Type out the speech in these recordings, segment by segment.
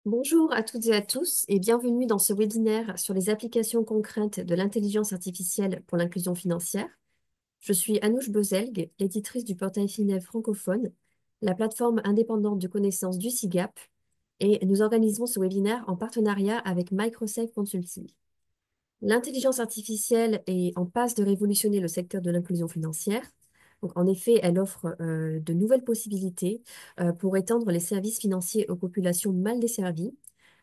Bonjour à toutes et à tous et bienvenue dans ce webinaire sur les applications concrètes de l'intelligence artificielle pour l'inclusion financière. Je suis Anouche Bozelg, l'éditrice du portail Finev francophone, la plateforme indépendante de connaissances du SIGAP, et nous organisons ce webinaire en partenariat avec Microsoft Consulting. L'intelligence artificielle est en passe de révolutionner le secteur de l'inclusion financière. Donc, en effet, elle offre de nouvelles possibilités pour étendre les services financiers aux populations mal desservies,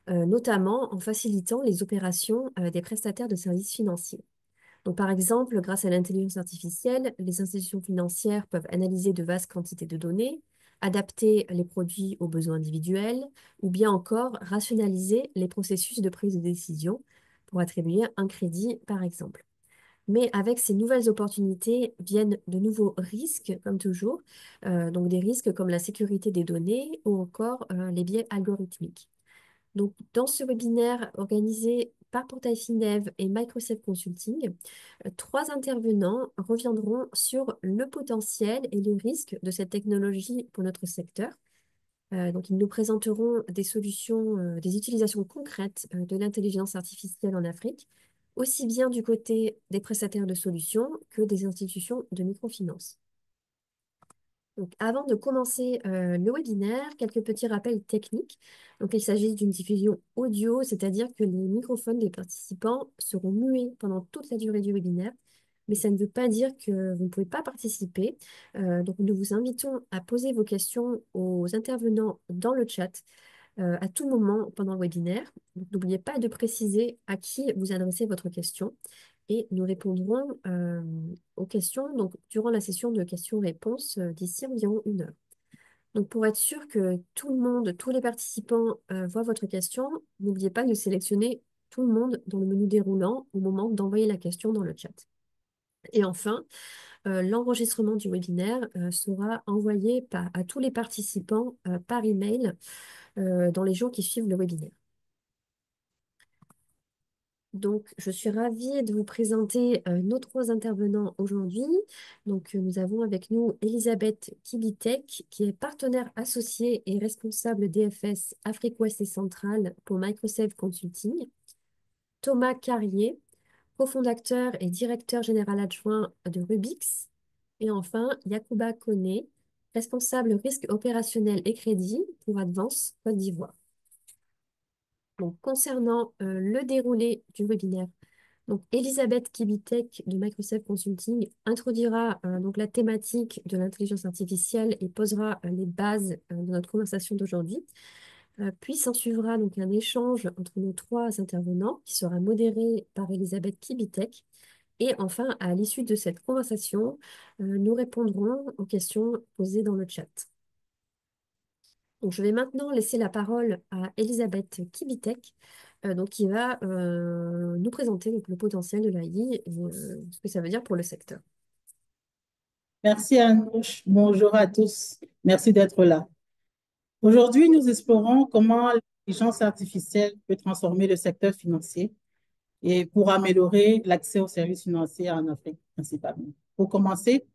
notamment en facilitant les opérations des prestataires de services financiers. Donc, par exemple, grâce à l'intelligence artificielle, les institutions financières peuvent analyser de vastes quantités de données, adapter les produits aux besoins individuels, ou bien encore rationaliser les processus de prise de décision pour attribuer un crédit, par exemple. Mais avec ces nouvelles opportunités viennent de nouveaux risques, comme toujours, donc des risques comme la sécurité des données ou encore les biais algorithmiques. Donc, dans ce webinaire organisé par Portail Finev et Microsoft Consulting, trois intervenants reviendront sur le potentiel et les risques de cette technologie pour notre secteur. Donc, ils nous présenteront des solutions, des utilisations concrètes de l'intelligence artificielle en Afrique, aussi bien du côté des prestataires de solutions que des institutions de microfinance. Donc, avant de commencer le webinaire, quelques petits rappels techniques. Donc, il s'agit d'une diffusion audio, c'est-à-dire que les microphones des participants seront muets pendant toute la durée du webinaire, mais ça ne veut pas dire que vous ne pouvez pas participer. Donc, nous vous invitons à poser vos questions aux intervenants dans le chat à tout moment pendant le webinaire. Donc, n'oubliez pas de préciser à qui vous adressez votre question et nous répondrons aux questions donc, durant la session de questions-réponses d'ici environ 1 heure. Donc, pour être sûr que tout le monde, tous les participants voient votre question, n'oubliez pas de sélectionner tout le monde dans le menu déroulant au moment d'envoyer la question dans le chat. Et enfin, l'enregistrement du webinaire sera envoyé à tous les participants par email dans les jours qui suivent le webinaire. Donc, je suis ravie de vous présenter nos trois intervenants aujourd'hui. Donc, nous avons avec nous Elisabeth Kibitek, qui est partenaire associée et responsable DFS Afrique Ouest et Centrale pour Microsoft Consulting. Thomas Carrier, cofondateur et directeur général adjoint de Rubix. Et enfin, Yacouba Koné, responsable risque opérationnel et crédit pour Advance Côte d'Ivoire. Donc, concernant le déroulé du webinaire, donc, Elisabeth Kibitek de Microsoft Consulting introduira donc la thématique de l'intelligence artificielle et posera les bases de notre conversation d'aujourd'hui. Puis s'ensuivra donc un échange entre nos trois intervenants qui sera modéré par Elisabeth Kibitek. Et enfin, à l'issue de cette conversation, nous répondrons aux questions posées dans le chat. Donc, je vais maintenant laisser la parole à Elisabeth Kibitek, donc, qui va nous présenter donc, le potentiel de l'AI et ce que ça veut dire pour le secteur. Merci Anouche. Bonjour à tous. Merci d'être là. Aujourd'hui, nous explorons comment l'intelligence artificielle peut transformer le secteur financier et pour améliorer l'accès aux services financiers en Afrique principalement. Pour commencer,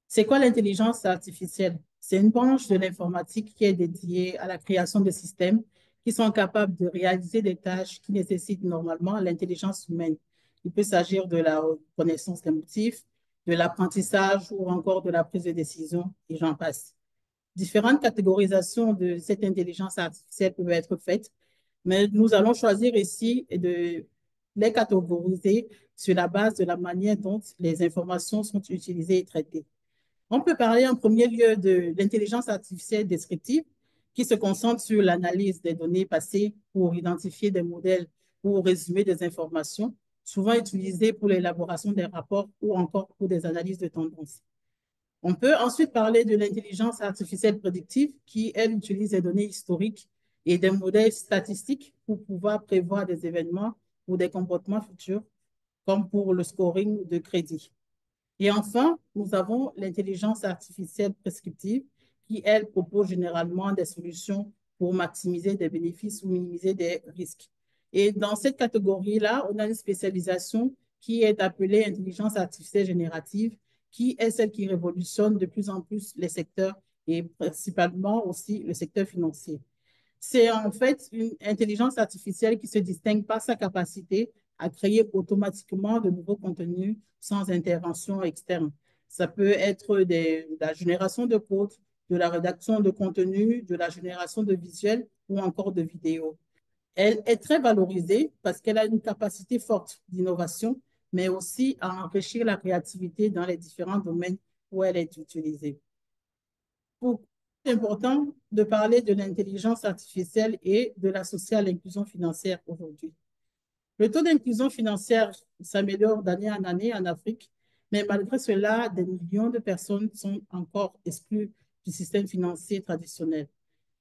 c'est quoi l'intelligence artificielle? C'est une branche de l'informatique qui est dédiée à la création de systèmes qui sont capables de réaliser des tâches qui nécessitent normalement l'intelligence humaine. Il peut s'agir de la reconnaissance des motifs, de l'apprentissage ou encore de la prise de décision, et j'en passe. Différentes catégorisations de cette intelligence artificielle peuvent être faites, mais nous allons choisir ici de les catégoriser sur la base de la manière dont les informations sont utilisées et traitées. On peut parler en premier lieu de l'intelligence artificielle descriptive qui se concentre sur l'analyse des données passées pour identifier des modèles ou résumer des informations, souvent utilisées pour l'élaboration des rapports ou encore pour des analyses de tendance. On peut ensuite parler de l'intelligence artificielle prédictive qui, elle, utilise des données historiques et des modèles statistiques pour pouvoir prévoir des événements ou des comportements futurs, comme pour le scoring de crédit. Et enfin, nous avons l'intelligence artificielle prescriptive qui, elle, propose généralement des solutions pour maximiser des bénéfices ou minimiser des risques. Et dans cette catégorie-là, on a une spécialisation qui est appelée intelligence artificielle générative, qui est celle qui révolutionne de plus en plus les secteurs et principalement aussi le secteur financier. C'est en fait une intelligence artificielle qui se distingue par sa capacité à créer automatiquement de nouveaux contenus sans intervention externe. Ça peut être de la génération de code, de la rédaction de contenu, de la génération de visuels ou encore de vidéos. Elle est très valorisée parce qu'elle a une capacité forte d'innovation, mais aussi à enrichir la créativité dans les différents domaines où elle est utilisée. C'est important de parler de l'intelligence artificielle et de la sociale inclusion financière aujourd'hui. Le taux d'inclusion financière s'améliore d'année en année en Afrique, mais malgré cela, des millions de personnes sont encore exclues du système financier traditionnel.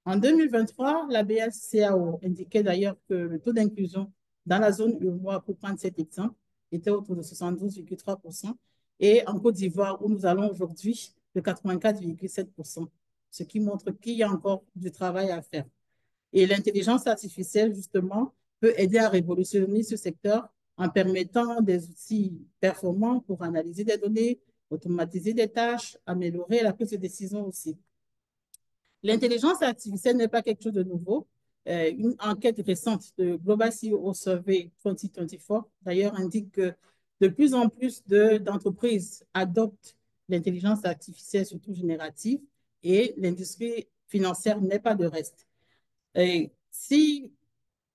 En 2023, la BSCAO indiquait d'ailleurs que le taux d'inclusion dans la zone UEMOA, pour prendre cet exemple, était autour de 72,3%, et en Côte d'Ivoire, où nous allons aujourd'hui, de 84,7%, ce qui montre qu'il y a encore du travail à faire. Et l'intelligence artificielle, justement, peut aider à révolutionner ce secteur en permettant des outils performants pour analyser des données, automatiser des tâches, améliorer la prise de décision aussi. L'intelligence artificielle n'est pas quelque chose de nouveau. Une enquête récente de Global CEO Survey 2024, d'ailleurs, indique que de plus en plus d'entreprises adoptent l'intelligence artificielle, surtout générative, et l'industrie financière n'est pas de reste. Et si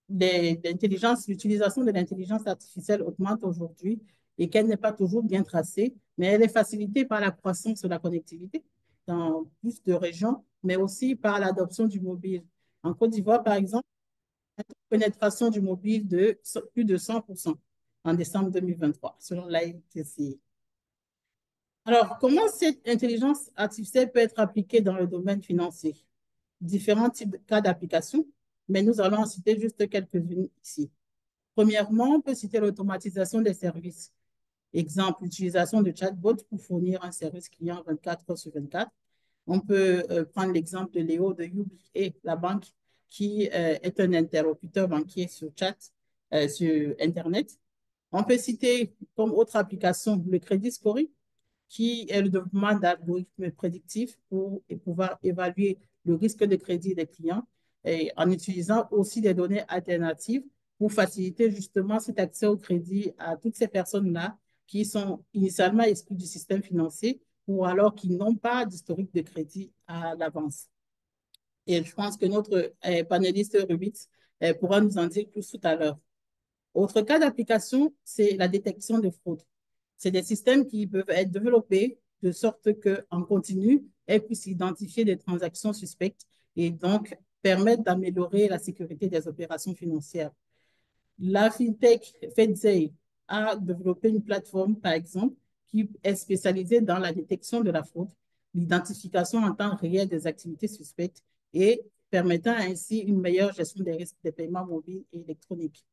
l'utilisation de l'intelligence artificielle augmente aujourd'hui et qu'elle n'est pas toujours bien tracée, mais elle est facilitée par la croissance de la connectivité dans plus de régions, mais aussi par l'adoption du mobile. En Côte d'Ivoire, par exemple, une pénétration du mobile de plus de 100% en décembre 2023, selon l'ANTCI. Alors, comment cette intelligence artificielle peut être appliquée dans le domaine financier? Différents types de cas d'application, mais nous allons en citer juste quelques-unes ici. Premièrement, on peut citer l'automatisation des services. Exemple, l'utilisation de chatbots pour fournir un service client 24 heures sur 24. On peut prendre l'exemple de Léo de UBA, la banque, qui est un interlocuteur banquier sur chat, sur Internet. On peut citer comme autre application le crédit scoring, qui est le développement d'algorithmes prédictifs pour pouvoir évaluer le risque de crédit des clients et en utilisant aussi des données alternatives pour faciliter justement cet accès au crédit à toutes ces personnes-là qui sont initialement exclues du système financier ou alors qui n'ont pas d'historique de crédit à l'avance. Et je pense que notre panéliste Rubitz pourra nous en dire plus tout à l'heure. Autre cas d'application, c'est la détection de fraude. C'est des systèmes qui peuvent être développés de sorte qu'en continu, elles puissent identifier des transactions suspectes et donc permettre d'améliorer la sécurité des opérations financières. La fintech FedZay a développé une plateforme, par exemple, qui est spécialisée dans la détection de la fraude, l'identification en temps réel des activités suspectes et permettant ainsi une meilleure gestion des risques des paiements mobiles et électroniques.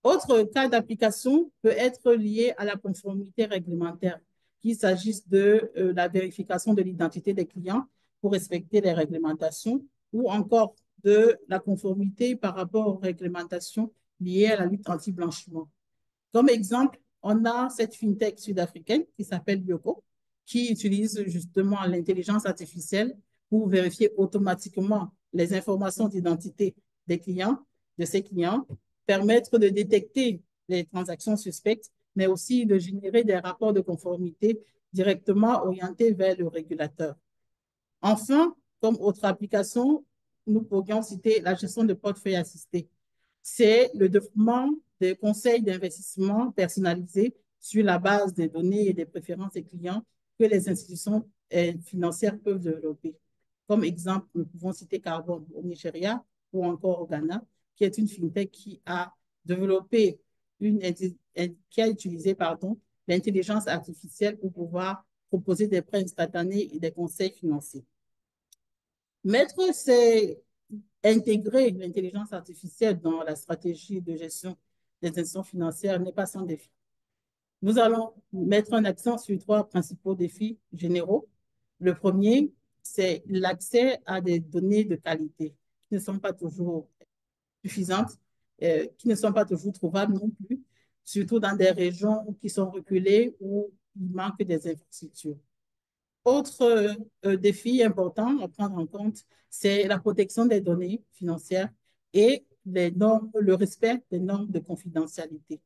Autre cas d'application peut être lié à la conformité réglementaire, qu'il s'agisse de la vérification de l'identité des clients pour respecter les réglementations ou encore de la conformité par rapport aux réglementations liées à la lutte anti-blanchiment. Comme exemple, on a cette fintech sud-africaine qui s'appelle Bioco, qui utilise justement l'intelligence artificielle pour vérifier automatiquement les informations d'identité des clients, de ses clients, permettre de détecter les transactions suspectes, mais aussi de générer des rapports de conformité directement orientés vers le régulateur. Enfin, comme autre application, nous pourrions citer la gestion de portefeuille assisté. C'est le développement des conseils d'investissement personnalisés sur la base des données et des préférences des clients que les institutions financières peuvent développer. Comme exemple, nous pouvons citer Carbon au Nigeria ou encore au Ghana, qui est une fintech qui a développé qui a utilisé l'intelligence artificielle pour pouvoir proposer des prêts instantanés et des conseils financiers. Mettre ces intégrer l'intelligence artificielle dans la stratégie de gestion des institutions financières n'est pas sans défi. Nous allons mettre un accent sur trois principaux défis généraux. Le premier, c'est l'accès à des données de qualité qui ne sont pas toujours suffisantes, qui ne sont pas toujours trouvables non plus, surtout dans des régions qui sont reculées où il manque des infrastructures. Autre défi important à prendre en compte, c'est la protection des données financières et les normes, le respect des normes de confidentialité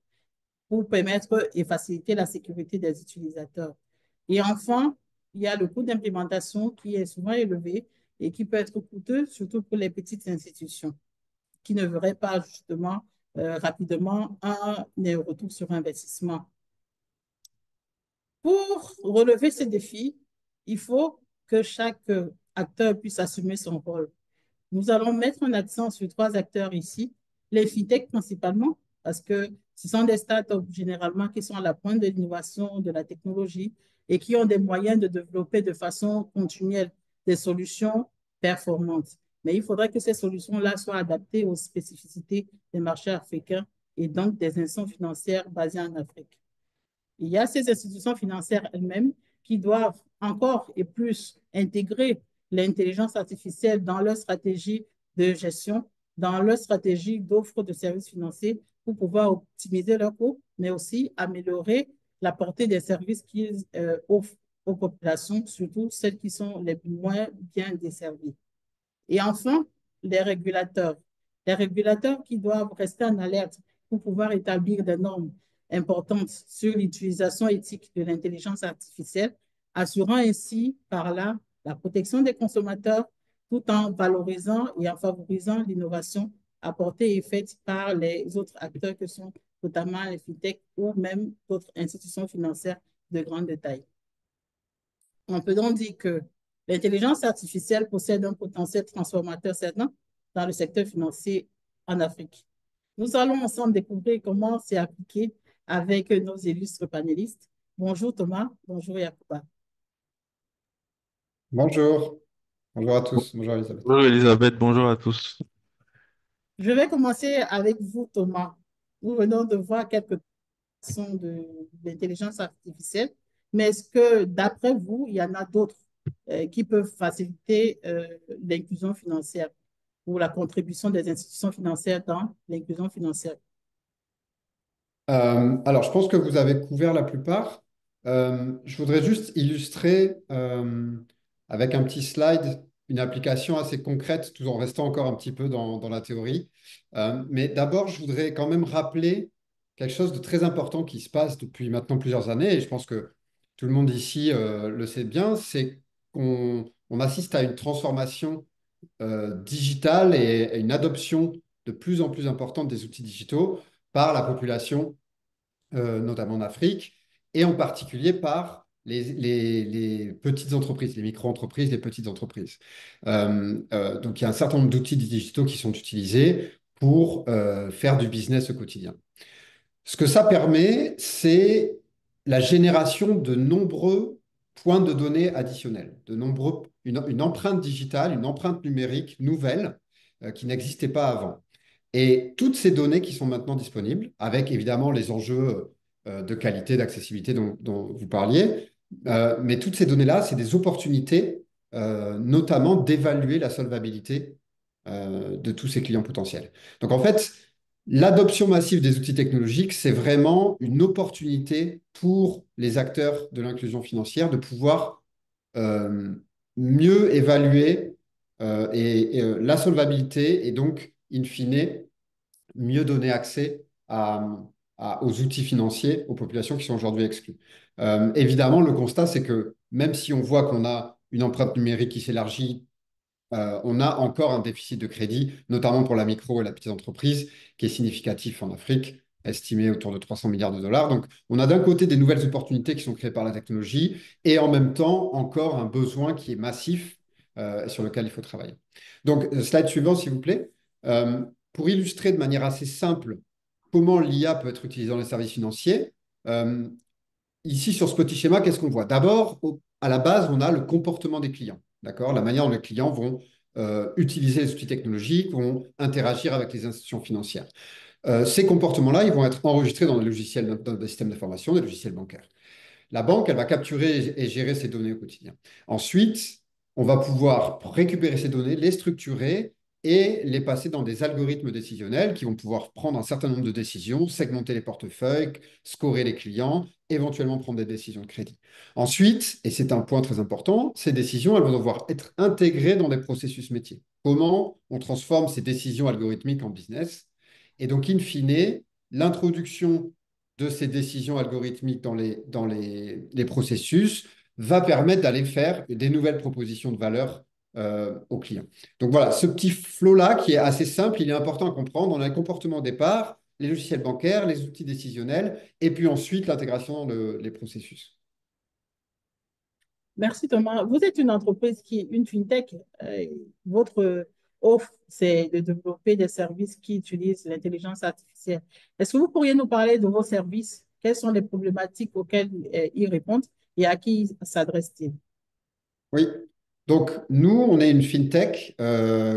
pour permettre et faciliter la sécurité des utilisateurs. Et enfin, il y a le coût d'implémentation qui est souvent élevé et qui peut être coûteux, surtout pour les petites institutions qui ne verraient pas justement rapidement un retour sur investissement. Pour relever ces défis, il faut que chaque acteur puisse assumer son rôle. Nous allons mettre un accent sur trois acteurs ici, les fintechs principalement, parce que ce sont des startups généralement qui sont à la pointe de l'innovation, de la technologie et qui ont des moyens de développer de façon continuelle des solutions performantes. Mais il faudrait que ces solutions-là soient adaptées aux spécificités des marchés africains et donc des institutions financières basées en Afrique. Il y a ces institutions financières elles-mêmes qui doivent encore et plus intégrer l'intelligence artificielle dans leur stratégie de gestion, dans leur stratégie d'offre de services financiers pour pouvoir optimiser leurs coûts, mais aussi améliorer la portée des services qu'ils offrent aux populations, surtout celles qui sont les moins bien desservies. Et enfin, les régulateurs. Les régulateurs qui doivent rester en alerte pour pouvoir établir des normes importantes sur l'utilisation éthique de l'intelligence artificielle, assurant ainsi par là la protection des consommateurs tout en valorisant et en favorisant l'innovation apportée et faite par les autres acteurs que sont notamment les fintechs ou même d'autres institutions financières de grande taille. On peut donc dire que l'intelligence artificielle possède un potentiel transformateur certain dans le secteur financier en Afrique. Nous allons ensemble découvrir comment c'est appliqué avec nos illustres panélistes. Bonjour Thomas, bonjour Yacouba. Bonjour, bonjour à tous, bonjour Elisabeth. Bonjour Elisabeth, bonjour à tous. Je vais commencer avec vous Thomas. Nous venons de voir quelques façons de l'intelligence artificielle, mais est-ce que d'après vous, il y en a d'autres qui peuvent faciliter l'inclusion financière ou la contribution des institutions financières dans l'inclusion financière? Alors, je pense que vous avez couvert la plupart. Je voudrais juste illustrer avec un petit slide une application assez concrète, tout en restant encore un petit peu dans la théorie. Mais d'abord, je voudrais quand même rappeler quelque chose de très important qui se passe depuis maintenant plusieurs années, et je pense que tout le monde ici le sait bien, c'est qu'on assiste à une transformation digitale et une adoption de plus en plus importante des outils digitaux par la population notamment en Afrique, et en particulier par les petites entreprises, les micro-entreprises, les petites entreprises. Donc, il y a un certain nombre d'outils digitaux qui sont utilisés pour faire du business au quotidien. Ce que ça permet, c'est la génération de nombreux points de données additionnels, une empreinte digitale, une empreinte numérique nouvelle qui n'existait pas avant. Et toutes ces données qui sont maintenant disponibles, avec évidemment les enjeux de qualité, d'accessibilité dont vous parliez, mais toutes ces données-là, c'est des opportunités, notamment d'évaluer la solvabilité de tous ces clients potentiels. Donc en fait, l'adoption massive des outils technologiques, c'est vraiment une opportunité pour les acteurs de l'inclusion financière de pouvoir euh, mieux évaluer la solvabilité et donc, in fine, mieux donner accès aux outils financiers aux populations qui sont aujourd'hui exclues. Évidemment, le constat, c'est que même si on voit qu'on a une empreinte numérique qui s'élargit, on a encore un déficit de crédit, notamment pour la micro et la petite entreprise, qui est significatif en Afrique, estimé autour de 300 milliards de dollars. Donc, on a d'un côté des nouvelles opportunités qui sont créées par la technologie et en même temps encore un besoin qui est massif sur lequel il faut travailler. Donc, slide suivant, s'il vous plaît. Pour illustrer de manière assez simple comment l'IA peut être utilisée dans les services financiers, euh, ici sur ce petit schéma, qu'est-ce qu'on voit? D'abord, à la base, on a le comportement des clients. D'accord? La manière dont les clients vont utiliser les outils technologiques, vont interagir avec les institutions financières. Ces comportements-là, ils vont être enregistrés dans des logiciels, dans des systèmes d'information, des logiciels bancaires. La banque, elle va capturer et gérer ces données au quotidien. Ensuite, on va pouvoir récupérer ces données, les structurer et les passer dans des algorithmes décisionnels qui vont pouvoir prendre un certain nombre de décisions, segmenter les portefeuilles, scorer les clients, éventuellement prendre des décisions de crédit. Ensuite, et c'est un point très important, ces décisions, elles vont devoir être intégrées dans des processus métiers. Comment on transforme ces décisions algorithmiques en business? Et donc, in fine, l'introduction de ces décisions algorithmiques les processus va permettre d'aller faire des nouvelles propositions de valeur aux clients. Donc voilà, ce petit flow-là qui est assez simple, il est important à comprendre. On a le comportement au départ, les logiciels bancaires, les outils décisionnels, et puis ensuite l'intégration dans les processus. Merci Thomas. Vous êtes une entreprise qui est une fintech. Votre offre, c'est de développer des services qui utilisent l'intelligence artificielle. Est-ce que vous pourriez nous parler de vos services? Quelles sont les problématiques auxquelles ils répondent et à qui s'adressent-ils? Oui. Donc, nous, on est une fintech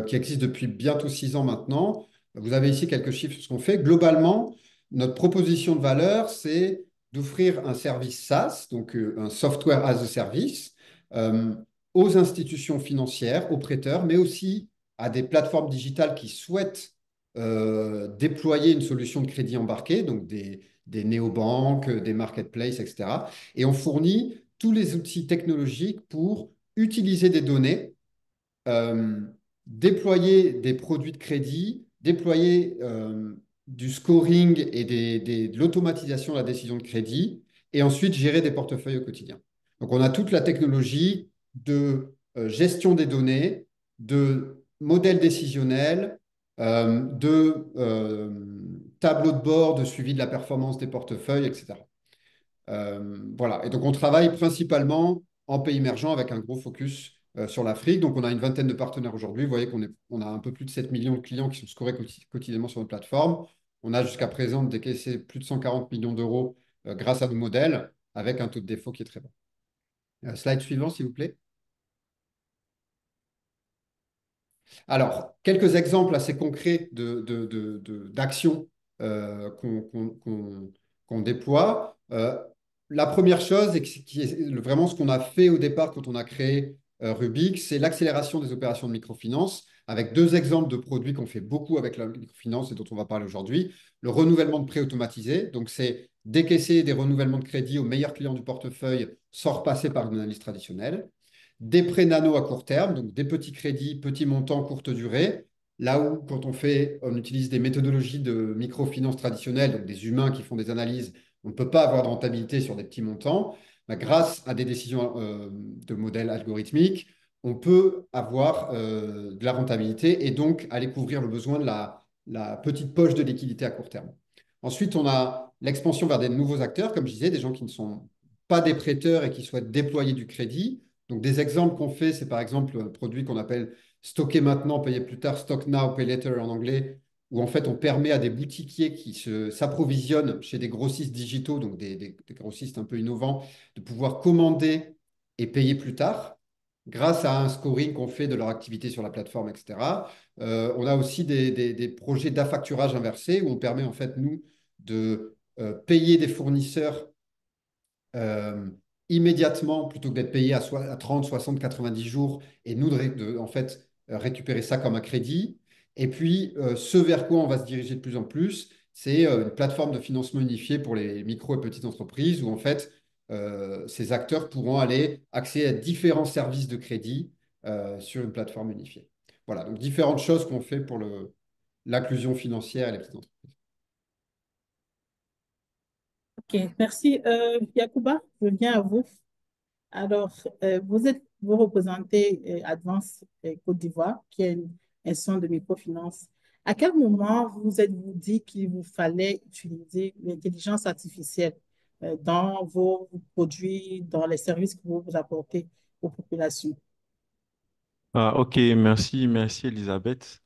qui existe depuis bientôt 6 ans maintenant. Vous avez ici quelques chiffres sur ce qu'on fait. Globalement, notre proposition de valeur, c'est d'offrir un service SaaS, donc un software as a service, euh, aux institutions financières, aux prêteurs, mais aussi à des plateformes digitales qui souhaitent déployer une solution de crédit embarqué, donc des néobanques, des marketplaces, etc. Et on fournit tous les outils technologiques pour utiliser des données, euh, déployer des produits de crédit, déployer du scoring et de l'automatisation de la décision de crédit, et ensuite gérer des portefeuilles au quotidien. Donc on a toute la technologie de gestion des données, de modèles décisionnels, de tableaux de bord, de suivi de la performance des portefeuilles, etc. Voilà. Et donc, on travaille principalement en pays émergents avec un gros focus sur l'Afrique. Donc, on a une vingtaine de partenaires aujourd'hui. Vous voyez on a un peu plus de 7 millions de clients qui sont scorés quotidiennement sur notre plateforme. On a jusqu'à présent décaissé plus de 140 millions d'euros grâce à nos modèles avec un taux de défaut qui est très bas. Slide suivant, s'il vous plaît. Alors, quelques exemples assez concrets d'actions qu'on déploie. La première chose, et qui est vraiment ce qu'on a fait au départ quand on a créé Rubik, c'est l'accélération des opérations de microfinance, avec deux exemples de produits qu'on fait beaucoup avec la microfinance et dont on va parler aujourd'hui. Le renouvellement de prêts automatisé, donc c'est décaisser des renouvellements de crédit aux meilleurs clients du portefeuille sans repasser par une analyse traditionnelle. Des prêts nano à court terme, donc des petits crédits, petits montants, courte durée. Là où, quand on utilise des méthodologies de microfinance traditionnelles, donc des humains qui font des analyses, on ne peut pas avoir de rentabilité sur des petits montants. Bah, grâce à des décisions de modèles algorithmiques, on peut avoir de la rentabilité et donc aller couvrir le besoin de la petite poche de liquidité à court terme. Ensuite, on a l'expansion vers des nouveaux acteurs, comme je disais, des gens qui ne sont pas des prêteurs et qui souhaitent déployer du crédit. Donc, des exemples qu'on fait, c'est par exemple un produit qu'on appelle stocker maintenant, payer plus tard, stock now, pay later en anglais, où en fait on permet à des boutiquiers qui s'approvisionnent chez des grossistes digitaux, donc des grossistes un peu innovants, de pouvoir commander et payer plus tard grâce à un scoring qu'on fait de leur activité sur la plateforme, etc. On a aussi des projets d'affacturage inversé où on permet en fait, nous, de payer des fournisseurs euh, immédiatement plutôt que d'être payé à 30, 60, 90 jours et nous en fait récupérer ça comme un crédit. Et puis, ce vers quoi on va se diriger de plus en plus, c'est une plateforme de financement unifié pour les micro et petites entreprises où en fait, ces acteurs pourront aller accéder à différents services de crédit sur une plateforme unifiée. Voilà, donc différentes choses qu'on fait pour l'inclusion financière et les petites entreprises. OK, merci. Yacouba, je viens à vous. Alors, vous représentez Advance Côte d'Ivoire, qui est une institution de microfinance. À quel moment vous êtes-vous dit qu'il vous fallait utiliser l'intelligence artificielle dans vos produits, dans les services que vous apportez aux populations? Ah, ok, merci Elisabeth.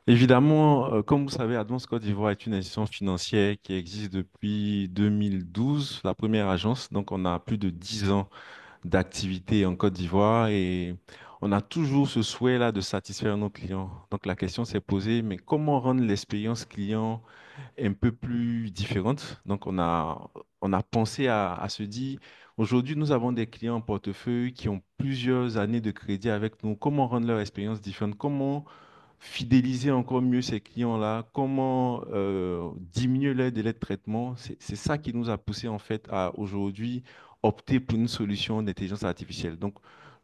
Évidemment, comme vous savez, Advance Côte d'Ivoire est une institution financière qui existe depuis 2012, la première agence. Donc, on a plus de 10 ans d'activité en Côte d'Ivoire et on a toujours ce souhait-là de satisfaire nos clients. Donc, la question s'est posée, mais comment rendre l'expérience client un peu plus différente. Donc, on a pensé à se dire, aujourd'hui, nous avons des clients en portefeuille qui ont plusieurs années de crédit avec nous. Comment rendre leur expérience différente? Comment fidéliser encore mieux ces clients-là, comment diminuer leur délai de traitement. C'est ça qui nous a poussé en fait à aujourd'hui opter pour une solution d'intelligence artificielle. Donc,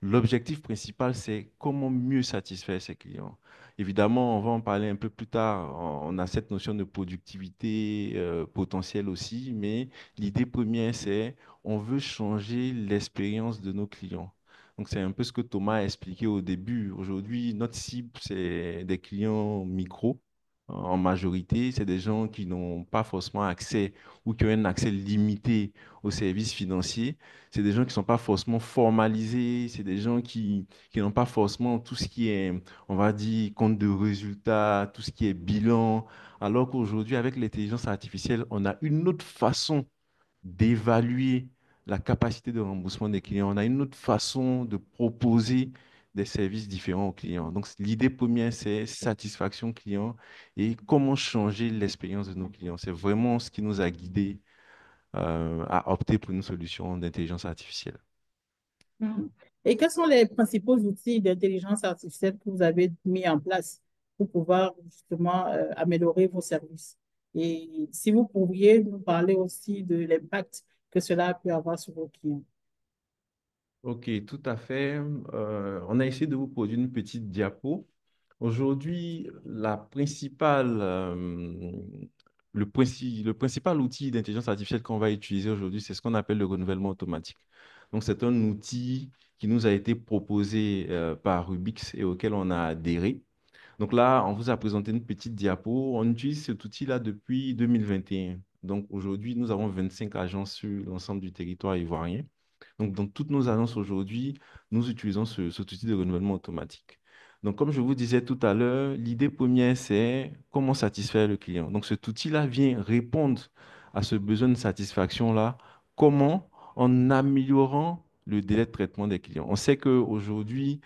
l'objectif principal, c'est comment mieux satisfaire ces clients. Évidemment, on va en parler un peu plus tard. On a cette notion de productivité potentielle aussi, mais l'idée première, c'est on veut changer l'expérience de nos clients. Donc, c'est un peu ce que Thomas a expliqué au début. Aujourd'hui, notre cible, c'est des clients micro. En majorité, c'est des gens qui n'ont pas forcément accès ou qui ont un accès limité aux services financiers. C'est des gens qui ne sont pas forcément formalisés. C'est des gens qui n'ont pas forcément tout ce qui est, on va dire, compte de résultats, tout ce qui est bilan. Alors qu'aujourd'hui, avec l'intelligence artificielle, on a une autre façon d'évaluer la capacité de remboursement des clients. On a une autre façon de proposer des services différents aux clients. Donc, l'idée première, c'est satisfaction client et comment changer l'expérience de nos clients. C'est vraiment ce qui nous a guidés à opter pour une solution d'intelligence artificielle. Mhm. Et quels sont les principaux outils d'intelligence artificielle que vous avez mis en place pour pouvoir justement améliorer vos services? Et si vous pourriez nous parler aussi de l'impact que cela peut avoir sur vos clients. Ok, tout à fait. On a essayé de vous produire une petite diapo. Aujourd'hui, le principal outil d'intelligence artificielle qu'on va utiliser aujourd'hui, c'est ce qu'on appelle le renouvellement automatique. Donc, c'est un outil qui nous a été proposé par Rubix et auquel on a adhéré. Donc là, on vous a présenté une petite diapo. On utilise cet outil-là depuis 2021. Donc aujourd'hui, nous avons 25 agences sur l'ensemble du territoire ivoirien. Donc dans toutes nos agences aujourd'hui, nous utilisons cet outil de renouvellement automatique. Donc comme je vous disais tout à l'heure, l'idée première, c'est comment satisfaire le client. Donc cet outil-là vient répondre à ce besoin de satisfaction-là. Comment? En améliorant le délai de traitement des clients. On sait qu'aujourd'hui,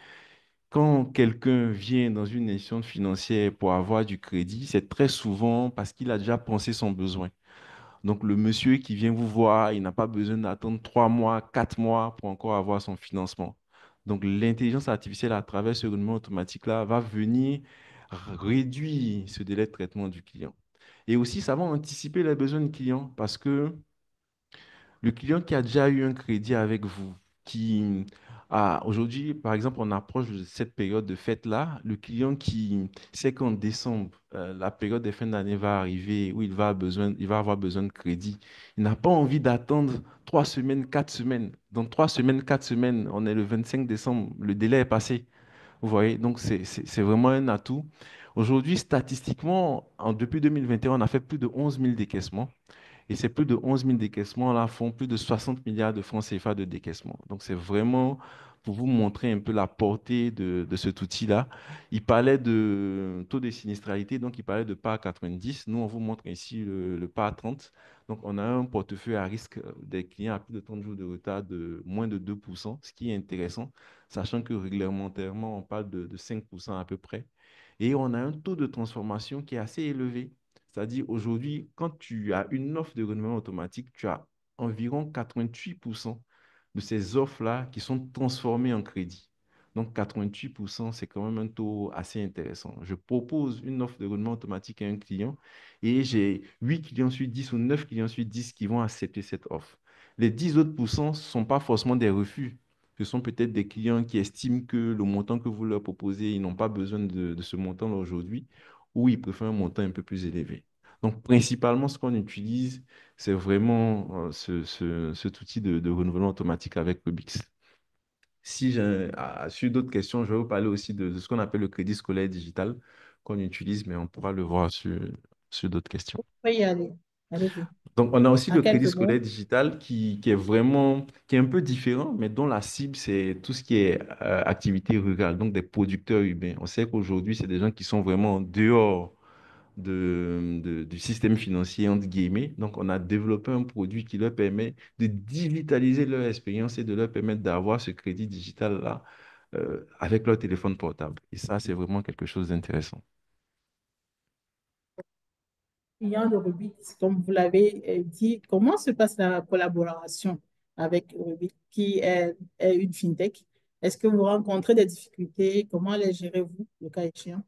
quand quelqu'un vient dans une institution financière pour avoir du crédit, c'est très souvent parce qu'il a déjà pensé son besoin. Donc, le monsieur qui vient vous voir, il n'a pas besoin d'attendre 3 mois, 4 mois pour encore avoir son financement. Donc, l'intelligence artificielle, à travers ce règlement automatique-là, va venir réduire ce délai de traitement du client. Et aussi, ça va anticiper les besoins du client parce que le client qui a déjà eu un crédit avec vous, qui a aujourd'hui, par exemple, on approche de cette période de fête-là, le client qui sait qu'en décembre, la période des fins d'année va arriver où il va avoir besoin de crédit. Il n'a pas envie d'attendre 3 semaines, 4 semaines. Dans 3 semaines, 4 semaines, on est le 25 décembre, le délai est passé. Vous voyez, donc c'est vraiment un atout. Aujourd'hui, statistiquement, depuis 2021, on a fait plus de 11 000 décaissements. Et ces plus de 11 000 décaissements-là font plus de 60 milliards de francs CFA de décaissement. Donc, c'est vraiment pour vous montrer un peu la portée de cet outil-là. Il parlait de taux de sinistralité, donc il parlait de PAR 90. Nous, on vous montre ici le PAR 30. Donc, on a un portefeuille à risque des clients à plus de 30 jours de retard de moins de 2%, ce qui est intéressant, sachant que réglementairement, on parle de 5% à peu près. Et on a un taux de transformation qui est assez élevé. C'est-à-dire, aujourd'hui, quand tu as une offre de renouvellement automatique, tu as environ 88% de ces offres-là qui sont transformées en crédit. Donc, 88%, c'est quand même un taux assez intéressant. Je propose une offre de renouvellement automatique à un client et j'ai 8 clients sur 10 ou 9 clients sur 10 qui vont accepter cette offre. Les 10 autres pourcents ne sont pas forcément des refus. Ce sont peut-être des clients qui estiment que le montant que vous leur proposez, ils n'ont pas besoin de ce montant-là aujourd'hui ou ils préfèrent un montant un peu plus élevé. Donc, principalement, ce qu'on utilise, c'est vraiment cet outil de renouvellement automatique avec Rubix. Si j'ai sur d'autres questions, je vais vous parler aussi de ce qu'on appelle le crédit scolaire digital qu'on utilise, mais on pourra le voir sur d'autres questions. Oui, y aller. Allez-y. Donc, on a aussi En le crédit quelques scolaire mots. digital qui est vraiment, qui est un peu différent, mais dont la cible, c'est tout ce qui est activité rurale, donc des producteurs urbains. On sait qu'aujourd'hui, c'est des gens qui sont vraiment en dehors du système financier, entre guillemets. Donc, on a développé un produit qui leur permet de digitaliser leur expérience et de leur permettre d'avoir ce crédit digital-là avec leur téléphone portable. Et ça, c'est vraiment quelque chose d'intéressant. Client de Rubik, comme vous l'avez dit, comment se passe la collaboration avec Rubik, est une fintech? Est-ce que vous rencontrez des difficultés? Comment les gérez-vous, le cas échéant?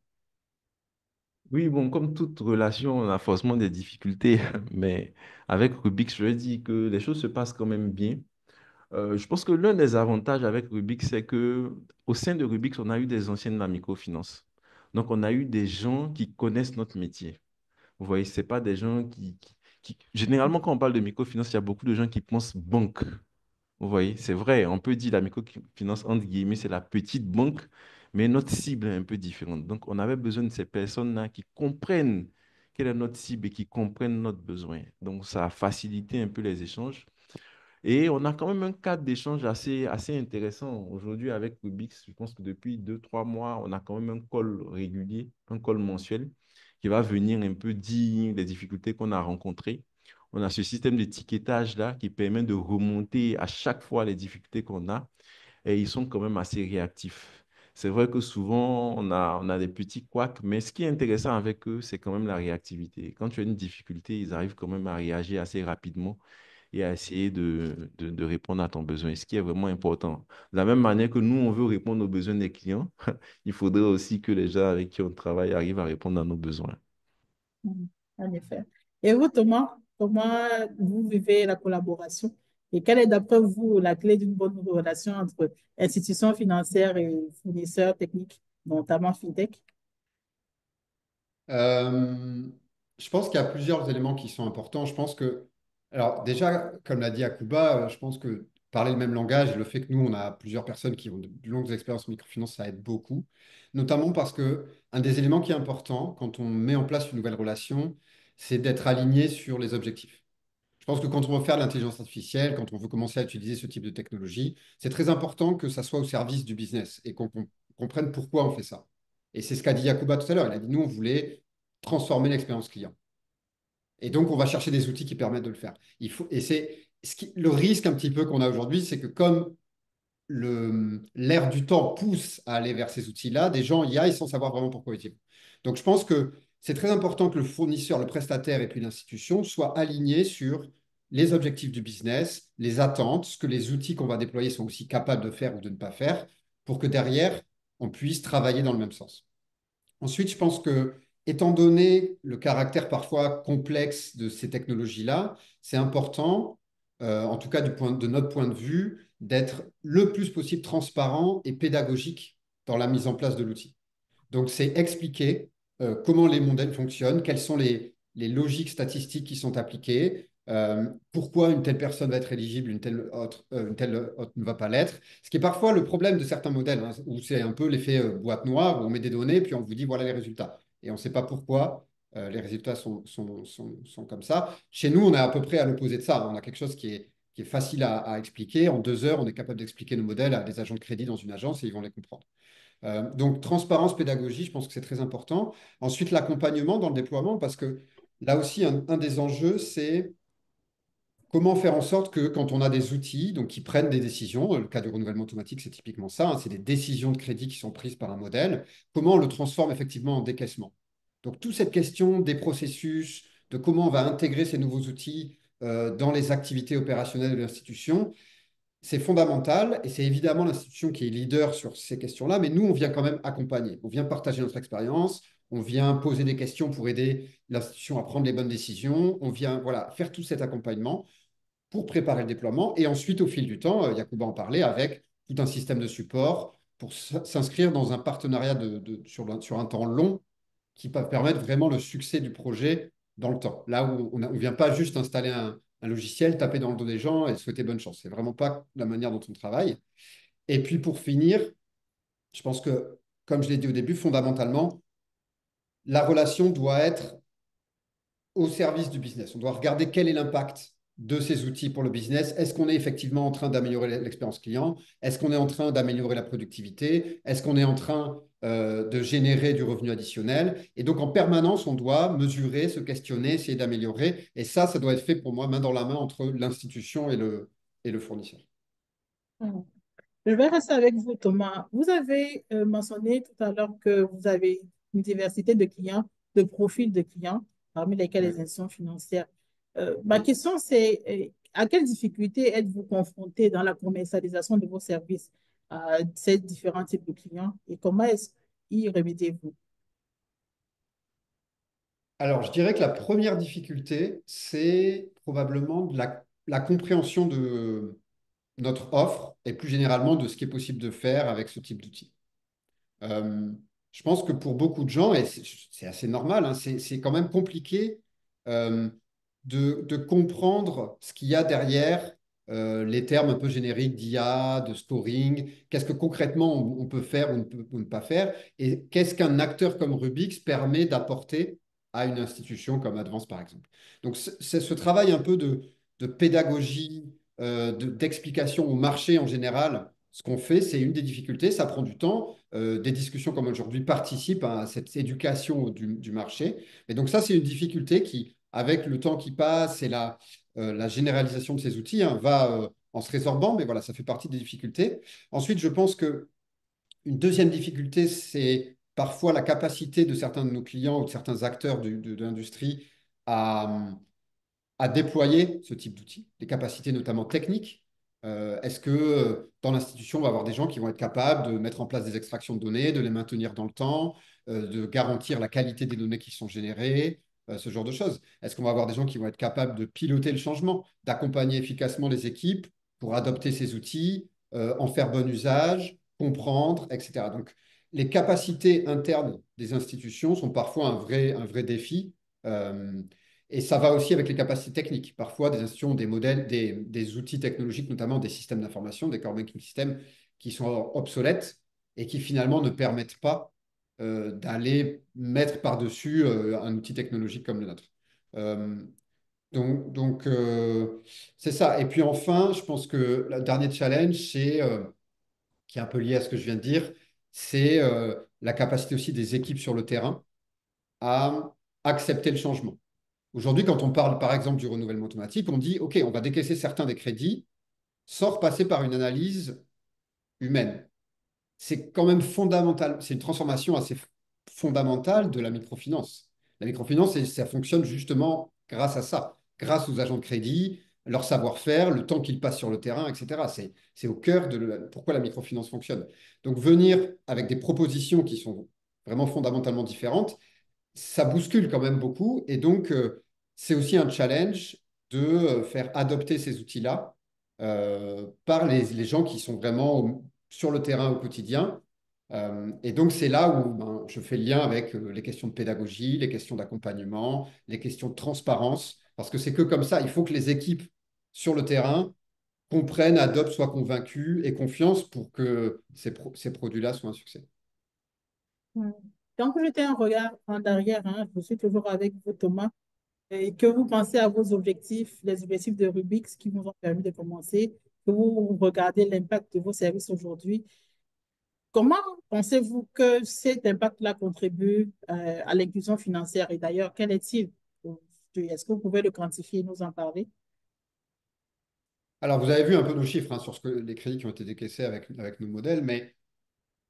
Oui, bon, comme toute relation, on a forcément des difficultés, mais avec Rubik, je dis que les choses se passent quand même bien. Je pense que l'un des avantages avec Rubik, c'est que au sein de Rubik, on a eu des anciens de la microfinance. Donc, on a eu des gens qui connaissent notre métier. Vous voyez, c'est pas des gens Généralement, quand on parle de microfinance, il y a beaucoup de gens qui pensent banque. Vous voyez, c'est vrai, on peut dire la microfinance, entre guillemets, c'est la petite banque, mais notre cible est un peu différente. Donc, on avait besoin de ces personnes-là qui comprennent quelle est notre cible et qui comprennent notre besoin. Donc, ça a facilité un peu les échanges. Et on a quand même un cadre d'échange assez intéressant. Aujourd'hui, avec Rubix, je pense que depuis 2, 3 mois, on a quand même un call régulier, un call mensuel qui va venir un peu dire les difficultés qu'on a rencontrées. On a ce système d'étiquetage-là qui permet de remonter à chaque fois les difficultés qu'on a et ils sont quand même assez réactifs. C'est vrai que souvent, on a des petits couacs, mais ce qui est intéressant avec eux, c'est quand même la réactivité. Quand tu as une difficulté, ils arrivent quand même à réagir assez rapidement et à essayer de répondre à ton besoin, ce qui est vraiment important. De la même manière que nous, on veut répondre aux besoins des clients, il faudrait aussi que les gens avec qui on travaille arrivent à répondre à nos besoins. Mhm. En effet. Et vous, Thomas, comment vous vivez la collaboration? Et quelle est, d'après vous, la clé d'une bonne relation entre institutions financières et fournisseurs techniques, notamment FinTech? Euh, je pense qu'il y a plusieurs éléments qui sont importants. Je pense que, alors déjà, comme l'a dit Akuba, je pense que parler le même langage, le fait que nous, on a plusieurs personnes qui ont de longues expériences en microfinance, ça aide beaucoup. Notamment parce que un des éléments qui est important quand on met en place une nouvelle relation, c'est d'être aligné sur les objectifs. Je pense que quand on veut faire de l'intelligence artificielle, quand on veut commencer à utiliser ce type de technologie, c'est très important que ça soit au service du business et qu'on comprenne pourquoi on fait ça. Et c'est ce qu'a dit Yakuba tout à l'heure. Il a dit, nous, on voulait transformer l'expérience client. Et donc, on va chercher des outils qui permettent de le faire. Et c'est le risque un petit peu qu'on a aujourd'hui, c'est que comme l'air du temps pousse à aller vers ces outils-là, des gens y aillent sans savoir vraiment pourquoi ils y vont. Donc, je pense que c'est très important que le fournisseur, le prestataire et puis l'institution soient alignés sur les objectifs du business, les attentes, ce que les outils qu'on va déployer sont aussi capables de faire ou de ne pas faire, pour que derrière, on puisse travailler dans le même sens. Ensuite, je pense que, étant donné le caractère parfois complexe de ces technologies-là, c'est important, en tout cas de notre point de vue, d'être le plus possible transparent et pédagogique dans la mise en place de l'outil. Donc, c'est expliquer comment les modèles fonctionnent, quelles sont les logiques statistiques qui sont appliquées, pourquoi une telle personne va être éligible, une telle autre ne va pas l'être. Ce qui est parfois le problème de certains modèles, hein, où c'est un peu l'effet boîte noire, où on met des données, puis on vous dit voilà les résultats. Et on ne sait pas pourquoi les résultats sont comme ça. Chez nous, on est à peu près à l'opposé de ça. On a quelque chose qui est facile à expliquer. En 2 heures, on est capable d'expliquer nos modèles à des agents de crédit dans une agence et ils vont les comprendre. Donc, transparence, pédagogie, je pense que c'est très important. Ensuite, l'accompagnement dans le déploiement, parce que là aussi, un des enjeux, c'est comment faire en sorte que quand on a des outils donc, qui prennent des décisions, le cas du renouvellement automatique, c'est typiquement ça, hein, c'est des décisions de crédit qui sont prises par un modèle, comment on le transforme effectivement en décaissement. Donc, toute cette question des processus, de comment on va intégrer ces nouveaux outils dans les activités opérationnelles de l'institution, c'est fondamental et c'est évidemment l'institution qui est leader sur ces questions-là, mais nous, on vient quand même accompagner. On vient partager notre expérience, on vient poser des questions pour aider l'institution à prendre les bonnes décisions, on vient voilà, faire tout cet accompagnement pour préparer le déploiement et ensuite, au fil du temps, Yacouba en parlait, avec tout un système de support pour s'inscrire dans un partenariat sur un temps long qui peuvent permettre vraiment le succès du projet dans le temps. Là où on ne vient pas juste installer un logiciel, taper dans le dos des gens et souhaiter bonne chance. C'est vraiment pas la manière dont on travaille. Et puis pour finir, je pense que, comme je l'ai dit au début, fondamentalement, la relation doit être au service du business. On doit regarder quel est l'impact de ces outils pour le business. Est-ce qu'on est effectivement en train d'améliorer l'expérience client? Est-ce qu'on est en train d'améliorer la productivité? Est-ce qu'on est en train de générer du revenu additionnel? Et donc, en permanence, on doit mesurer, se questionner, essayer d'améliorer. Et ça doit être fait pour moi main dans la main entre l'institution et le fournisseur. Mhm. Je vais rester avec vous, Thomas. Vous avez mentionné tout à l'heure que vous avez une diversité de clients, de profils de clients, parmi lesquels les Ouais. institutions financières. Ma question, c'est à quelles difficultés êtes-vous confronté dans la commercialisation de vos services à ces différents types de clients et comment est-ce y remédiez-vous? Alors, je dirais que la première difficulté, c'est probablement la compréhension de notre offre et plus généralement de ce qui est possible de faire avec ce type d'outil. Euh, je pense que pour beaucoup de gens, et c'est assez normal, hein, c'est quand même compliqué euh, de comprendre ce qu'il y a derrière les termes un peu génériques d'IA, de scoring, qu'est-ce que concrètement on peut faire ou ne pas faire, et qu'est-ce qu'un acteur comme Rubix permet d'apporter à une institution comme Advance, par exemple. Donc, c'est ce travail un peu de pédagogie, d'explication au marché en général. Ce qu'on fait, c'est une des difficultés, ça prend du temps. Des discussions comme aujourd'hui participent à cette éducation du marché. Et donc ça, c'est une difficulté qui, avec le temps qui passe et la généralisation de ces outils, hein, va en se résorbant, mais voilà, ça fait partie des difficultés. Ensuite, je pense que une deuxième difficulté, c'est parfois la capacité de certains de nos clients ou de certains acteurs de l'industrie à, à déployer ce type d'outils, les capacités notamment techniques. Est-ce que dans l'institution, on va avoir des gens qui vont être capables de mettre en place des extractions de données, de les maintenir dans le temps, de garantir la qualité des données qui sont générées, ce genre de choses? Est-ce qu'on va avoir des gens qui vont être capables de piloter le changement, d'accompagner efficacement les équipes pour adopter ces outils, en faire bon usage, comprendre, etc. Donc, les capacités internes des institutions sont parfois un vrai défi. Euh, et ça va aussi avec les capacités techniques. Parfois, des institutions ont des modèles, des outils technologiques, notamment des systèmes d'information, des core banking systems, qui sont obsolètes et qui finalement ne permettent pas d'aller mettre par-dessus un outil technologique comme le nôtre. Euh, donc, c'est ça. Et puis enfin, je pense que le dernier challenge, qui est un peu lié à ce que je viens de dire, c'est la capacité aussi des équipes sur le terrain à accepter le changement. Aujourd'hui, quand on parle par exemple du renouvellement automatique, on dit, OK, on va décaisser certains des crédits sans repasser par une analyse humaine. C'est quand même fondamental, c'est une transformation assez fondamentale de la microfinance. La microfinance, ça fonctionne justement grâce à ça, grâce aux agents de crédit, leur savoir-faire, le temps qu'ils passent sur le terrain, etc. C'est au cœur de pourquoi la microfinance fonctionne. Donc venir avec des propositions qui sont vraiment fondamentalement différentes, ça bouscule quand même beaucoup. Et donc, c'est aussi un challenge de faire adopter ces outils-là par les gens qui sont vraiment sur le terrain au quotidien. Et donc, c'est là où ben, je fais le lien avec les questions de pédagogie, les questions d'accompagnement, les questions de transparence, parce que c'est que comme ça, il faut que les équipes sur le terrain comprennent, adoptent, soient convaincus et confiance pour que ces produits-là soient un succès. Hmm. Donc, jetez un regard en arrière, hein, je suis toujours avec vous, Thomas, et que vous pensez à vos objectifs, les objectifs de Rubix qui vous ont permis de commencer, que vous regardez l'impact de vos services aujourd'hui. Comment pensez-vous que cet impact-là contribue à l'inclusion financière? Et d'ailleurs, quel est-il? Est-ce que vous pouvez le quantifier et nous en parler? Alors, vous avez vu un peu nos chiffres hein, sur les crédits qui ont été décaissés avec nos modèles, mais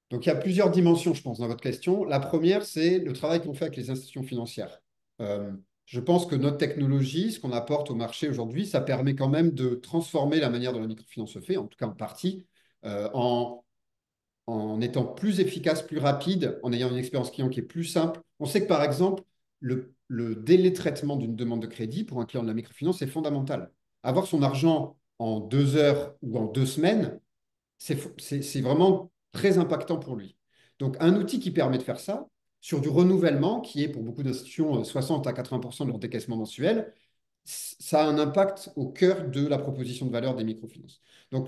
donc il y a plusieurs dimensions, je pense, dans votre question. La première, c'est le travail qu'on fait avec les institutions financières. Euh, je pense que notre technologie, ce qu'on apporte au marché aujourd'hui, ça permet quand même de transformer la manière dont la microfinance se fait, en tout cas en partie, en étant plus efficace, plus rapide, en ayant une expérience client qui est plus simple. On sait que, par exemple, le délai de traitement d'une demande de crédit pour un client de la microfinance est fondamental. Avoir son argent en 2 heures ou en 2 semaines, c'est vraiment très impactant pour lui. Donc, un outil qui permet de faire ça, sur du renouvellement, qui est pour beaucoup d'institutions 60 à 80% de leur décaissement mensuel, ça a un impact au cœur de la proposition de valeur des microfinances. Donc,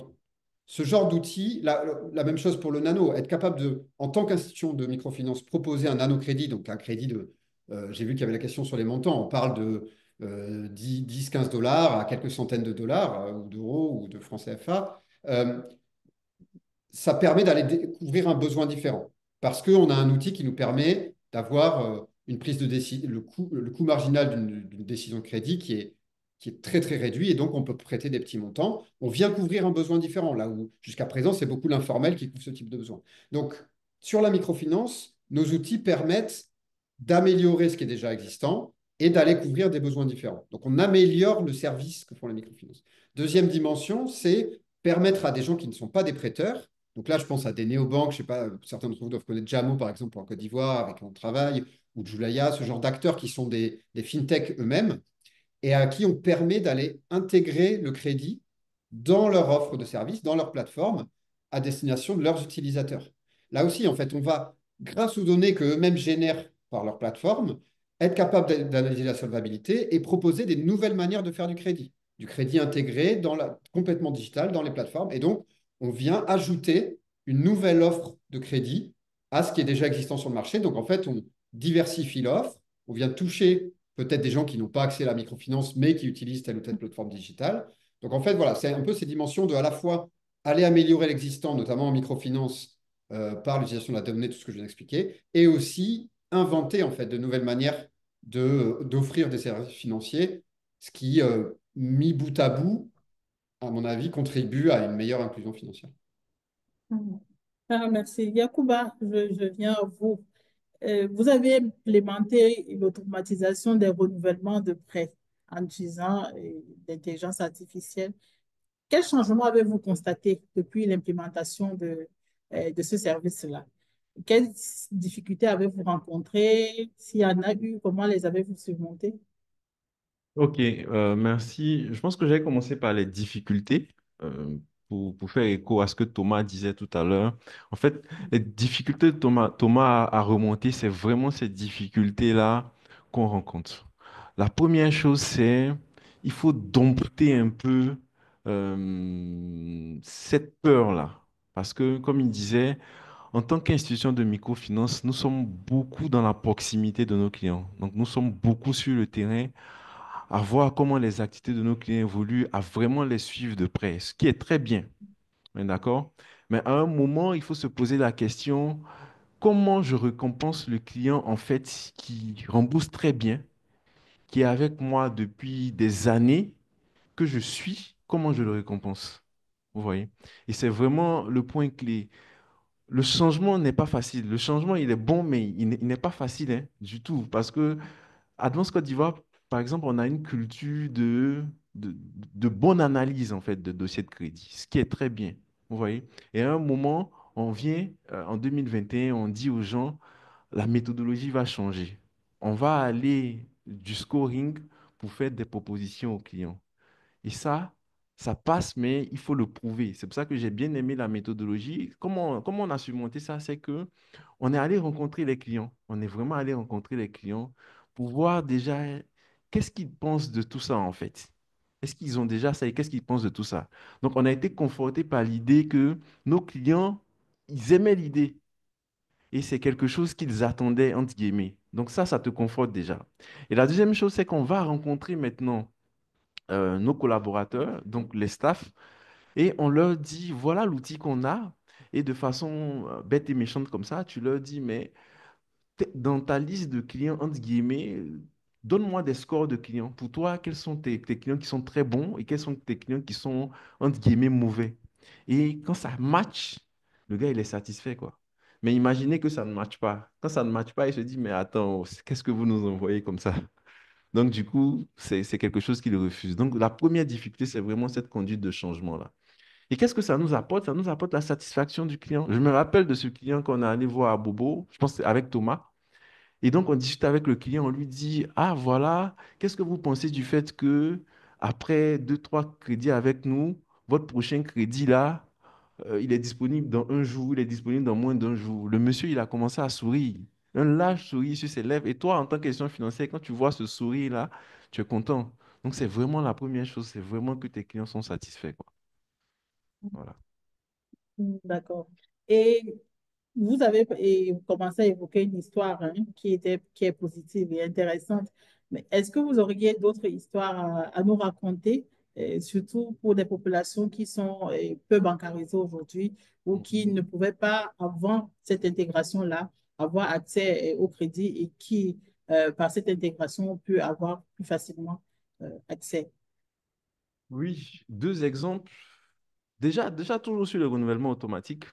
ce genre d'outil, la même chose pour le nano, être capable de, en tant qu'institution de microfinance, proposer un nano-crédit, donc un crédit de, j'ai vu qu'il y avait la question sur les montants, on parle de 10-15 dollars à quelques centaines de dollars, ou d'euros ou de francs CFA, ça permet d'aller découvrir un besoin différent. Parce qu'on a un outil qui nous permet d'avoir une prise de décision, le coût marginal d'une décision de crédit qui est très très réduit et donc on peut prêter des petits montants. On vient couvrir un besoin différent, là où jusqu'à présent c'est beaucoup l'informel qui couvre ce type de besoin. Donc sur la microfinance, nos outils permettent d'améliorer ce qui est déjà existant et d'aller couvrir des besoins différents. Donc on améliore le service que font les microfinances. Deuxième dimension, c'est permettre à des gens qui ne sont pas des prêteurs, donc là, je pense à des néobanques, je ne sais pas, certains d'entre vous doivent connaître Jamo, par exemple, en Côte d'Ivoire, avec qui on travaille, ou Julaya, ce genre d'acteurs qui sont des fintechs eux-mêmes et à qui on permet d'aller intégrer le crédit dans leur offre de service, dans leur plateforme, à destination de leurs utilisateurs. Là aussi, en fait, on va, grâce aux données qu'eux-mêmes génèrent par leur plateforme, être capable d'analyser la solvabilité et proposer des nouvelles manières de faire du crédit intégré complètement digital dans les plateformes. Et donc, on vient ajouter une nouvelle offre de crédit à ce qui est déjà existant sur le marché. Donc, en fait, on diversifie l'offre, on vient toucher peut-être des gens qui n'ont pas accès à la microfinance, mais qui utilisent telle ou telle plateforme digitale. Donc, en fait, voilà, c'est un peu ces dimensions de à la fois aller améliorer l'existant, notamment en microfinance, par l'utilisation de la donnée, tout ce que je viens d'expliquer, et aussi inventer, en fait, de nouvelles manières d'offrir des services financiers, ce qui, mis bout à bout, à mon avis, contribue à une meilleure inclusion financière. Mhm. Ah, merci. Yacouba, je viens à vous. Vous avez implémenté l'automatisation des renouvellements de prêts en utilisant l'intelligence artificielle. Quel changement avez-vous constaté depuis l'implémentation de ce service-là? Quelles difficultés avez-vous rencontrées? S'il y en a eu, comment les avez-vous surmontées? Ok, merci. Je pense que j'ai commencé par les difficultés euh, pour faire écho à ce que Thomas disait tout à l'heure. En fait, les difficultés de Thomas à remonter, c'est vraiment ces difficultés-là qu'on rencontre. La première chose, c'est il faut dompter un peu cette peur-là. Parce que, comme il disait, en tant qu'institution de microfinance, nous sommes beaucoup dans la proximité de nos clients. Donc, nous sommes beaucoup sur le terrain à voir comment les activités de nos clients évoluent, à vraiment les suivre de près, ce qui est très bien. On est d'accord? Mais à un moment, il faut se poser la question, comment je récompense le client en fait qui rembourse très bien, qui est avec moi depuis des années, que je suis, comment je le récompense? Vous voyez? Et c'est vraiment le point clé. Le changement n'est pas facile. Le changement, il est bon, mais il n'est pas facile hein, du tout. Parce que Advance Côte d'Ivoire, par exemple, on a une culture de, de bonne analyse en fait de dossiers de crédit, ce qui est très bien. Vous voyez? Et à un moment, on vient en 2021, on dit aux gens, la méthodologie va changer. On va aller du scoring pour faire des propositions aux clients. Et ça passe, mais il faut le prouver. C'est pour ça que j'ai bien aimé la méthodologie. Comment on a surmonté ça? C'est que on est allé rencontrer les clients. On est vraiment allé rencontrer les clients pour voir déjà qu'est-ce qu'ils pensent de tout ça en fait. Est-ce qu'ils ont déjà ça et qu'est-ce qu'ils pensent de tout ça? Donc, on a été conforté par l'idée que nos clients, ils aimaient l'idée. Et c'est quelque chose qu'ils attendaient, entre guillemets. Donc ça te conforte déjà. Et la deuxième chose, c'est qu'on va rencontrer maintenant nos collaborateurs, donc les staffs, et on leur dit, voilà l'outil qu'on a. Et de façon bête et méchante comme ça, tu leur dis, mais dans ta liste de clients, entre guillemets, donne-moi des scores de clients. Pour toi, quels sont tes clients qui sont très bons et quels sont tes clients qui sont, entre guillemets, mauvais. Et quand ça match, le gars, il est satisfait, quoi. Mais imaginez que ça ne matche pas. Quand ça ne matche pas, il se dit, mais attends, qu'est-ce que vous nous envoyez comme ça? Donc, du coup, c'est quelque chose qu'il refuse. Donc, la première difficulté, c'est vraiment cette conduite de changement-là. Et qu'est-ce que ça nous apporte? Ça nous apporte la satisfaction du client. Je me rappelle de ce client qu'on a allé voir à Bobo, je pense que c'est avec Thomas. Et donc, on discute avec le client, on lui dit, ah, voilà, qu'est-ce que vous pensez du fait que après deux, trois crédits avec nous, votre prochain crédit là, il est disponible dans un jour, il est disponible dans moins d'un jour. Le monsieur, il a commencé à sourire. Un large sourire sur ses lèvres. Et toi, en tant qu'institution financière, quand tu vois ce sourire-là, tu es content. Donc, c'est vraiment la première chose, c'est vraiment que tes clients sont satisfaits, quoi. Voilà. D'accord. Et vous avez commencé à évoquer une histoire hein, qui est positive et intéressante. Mais est-ce que vous auriez d'autres histoires à nous raconter, surtout pour des populations qui sont peu bancarisées aujourd'hui ou qui ne pouvaient pas, avant cette intégration-là, avoir accès au crédit et qui, par cette intégration, ont pu avoir plus facilement accès? Oui, deux exemples. Déjà, toujours sur le renouvellement automatique.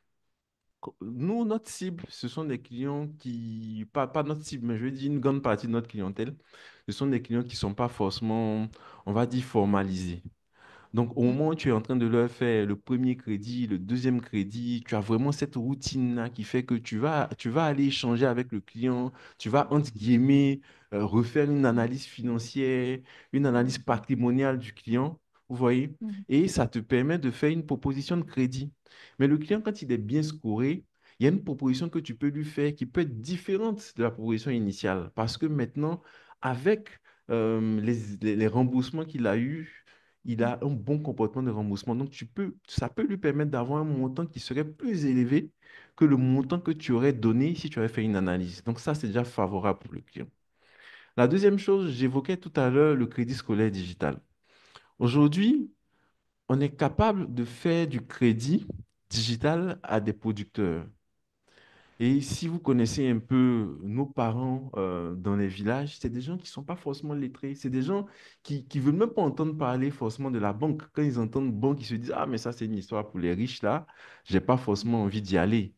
Nous, notre cible, ce sont des clients qui, pas notre cible, mais je veux dire une grande partie de notre clientèle, ce sont des clients qui ne sont pas forcément, on va dire, formalisés. Donc, au moment où tu es en train de leur faire le premier crédit, le deuxième crédit, tu as vraiment cette routine-là qui fait que tu vas aller échanger avec le client, tu vas, entre guillemets, refaire une analyse financière, une analyse patrimoniale du client, vous voyez, Mhm. et ça te permet de faire une proposition de crédit. Mais le client, quand il est bien scoré, il y a une proposition que tu peux lui faire qui peut être différente de la proposition initiale. Parce que maintenant, avec les remboursements qu'il a eus, il a un bon comportement de remboursement. Donc, ça peut lui permettre d'avoir un montant qui serait plus élevé que le montant que tu aurais donné si tu avais fait une analyse. Donc, ça, c'est déjà favorable pour le client. La deuxième chose, j'évoquais tout à l'heure le crédit scolaire digital. Aujourd'hui, on est capable de faire du crédit digital à des producteurs. Et si vous connaissez un peu nos parents dans les villages, c'est des gens qui ne sont pas forcément lettrés. C'est des gens qui ne veulent même pas entendre parler forcément de la banque. Quand ils entendent banque, ils se disent, ah, mais ça, c'est une histoire pour les riches, là. Je n'ai pas forcément envie d'y aller.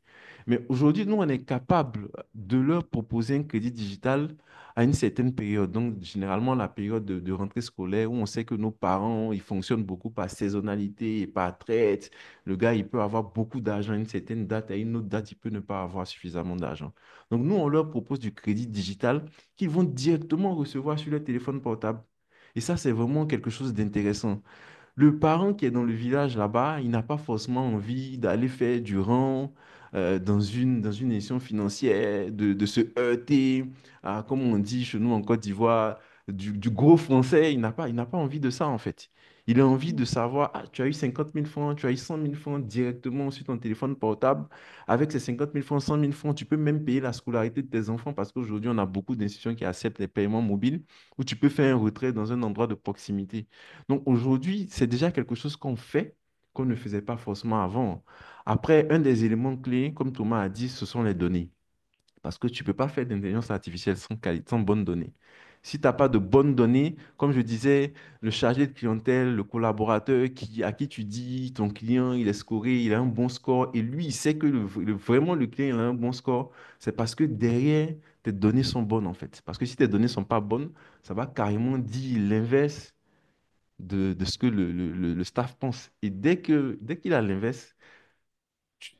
Mais aujourd'hui, nous, on est capable de leur proposer un crédit digital à une certaine période. Donc, généralement, la période de rentrée scolaire où on sait que nos parents, ils fonctionnent beaucoup par saisonnalité et par traite. Le gars, il peut avoir beaucoup d'argent à une certaine date, et à une autre date, il peut ne pas avoir suffisamment d'argent. Donc, nous, on leur propose du crédit digital qu'ils vont directement recevoir sur leur téléphone portable. Et ça, c'est vraiment quelque chose d'intéressant. Le parent qui est dans le village là-bas, il n'a pas forcément envie d'aller faire du rang dans une institution financière, de se heurter, comme on dit chez nous en Côte d'Ivoire, du gros français. Il n'a pas envie de ça, en fait. Il a envie de savoir, ah, tu as eu 50 000 francs, tu as eu 100 000 francs directement sur ton téléphone portable. Avec ces 50 000 francs, 100 000 francs, tu peux même payer la scolarité de tes enfants parce qu'aujourd'hui, on a beaucoup d'institutions qui acceptent les paiements mobiles où tu peux faire un retrait dans un endroit de proximité. Donc aujourd'hui, c'est déjà quelque chose qu'on fait qu'on ne faisait pas forcément avant. Après, un des éléments clés, comme Thomas a dit, ce sont les données. Parce que tu ne peux pas faire d'intelligence artificielle sans qualité, sans bonnes données. Si tu n'as pas de bonnes données, comme je disais, le chargé de clientèle, le collaborateur à qui tu dis, ton client, il est scoré, il a un bon score, et lui, il sait que vraiment le client, il a un bon score, c'est parce que derrière, tes données sont bonnes, en fait. Parce que si tes données ne sont pas bonnes, ça va carrément dire l'inverse de ce que le staff pense. Et dès qu'il a l'inverse,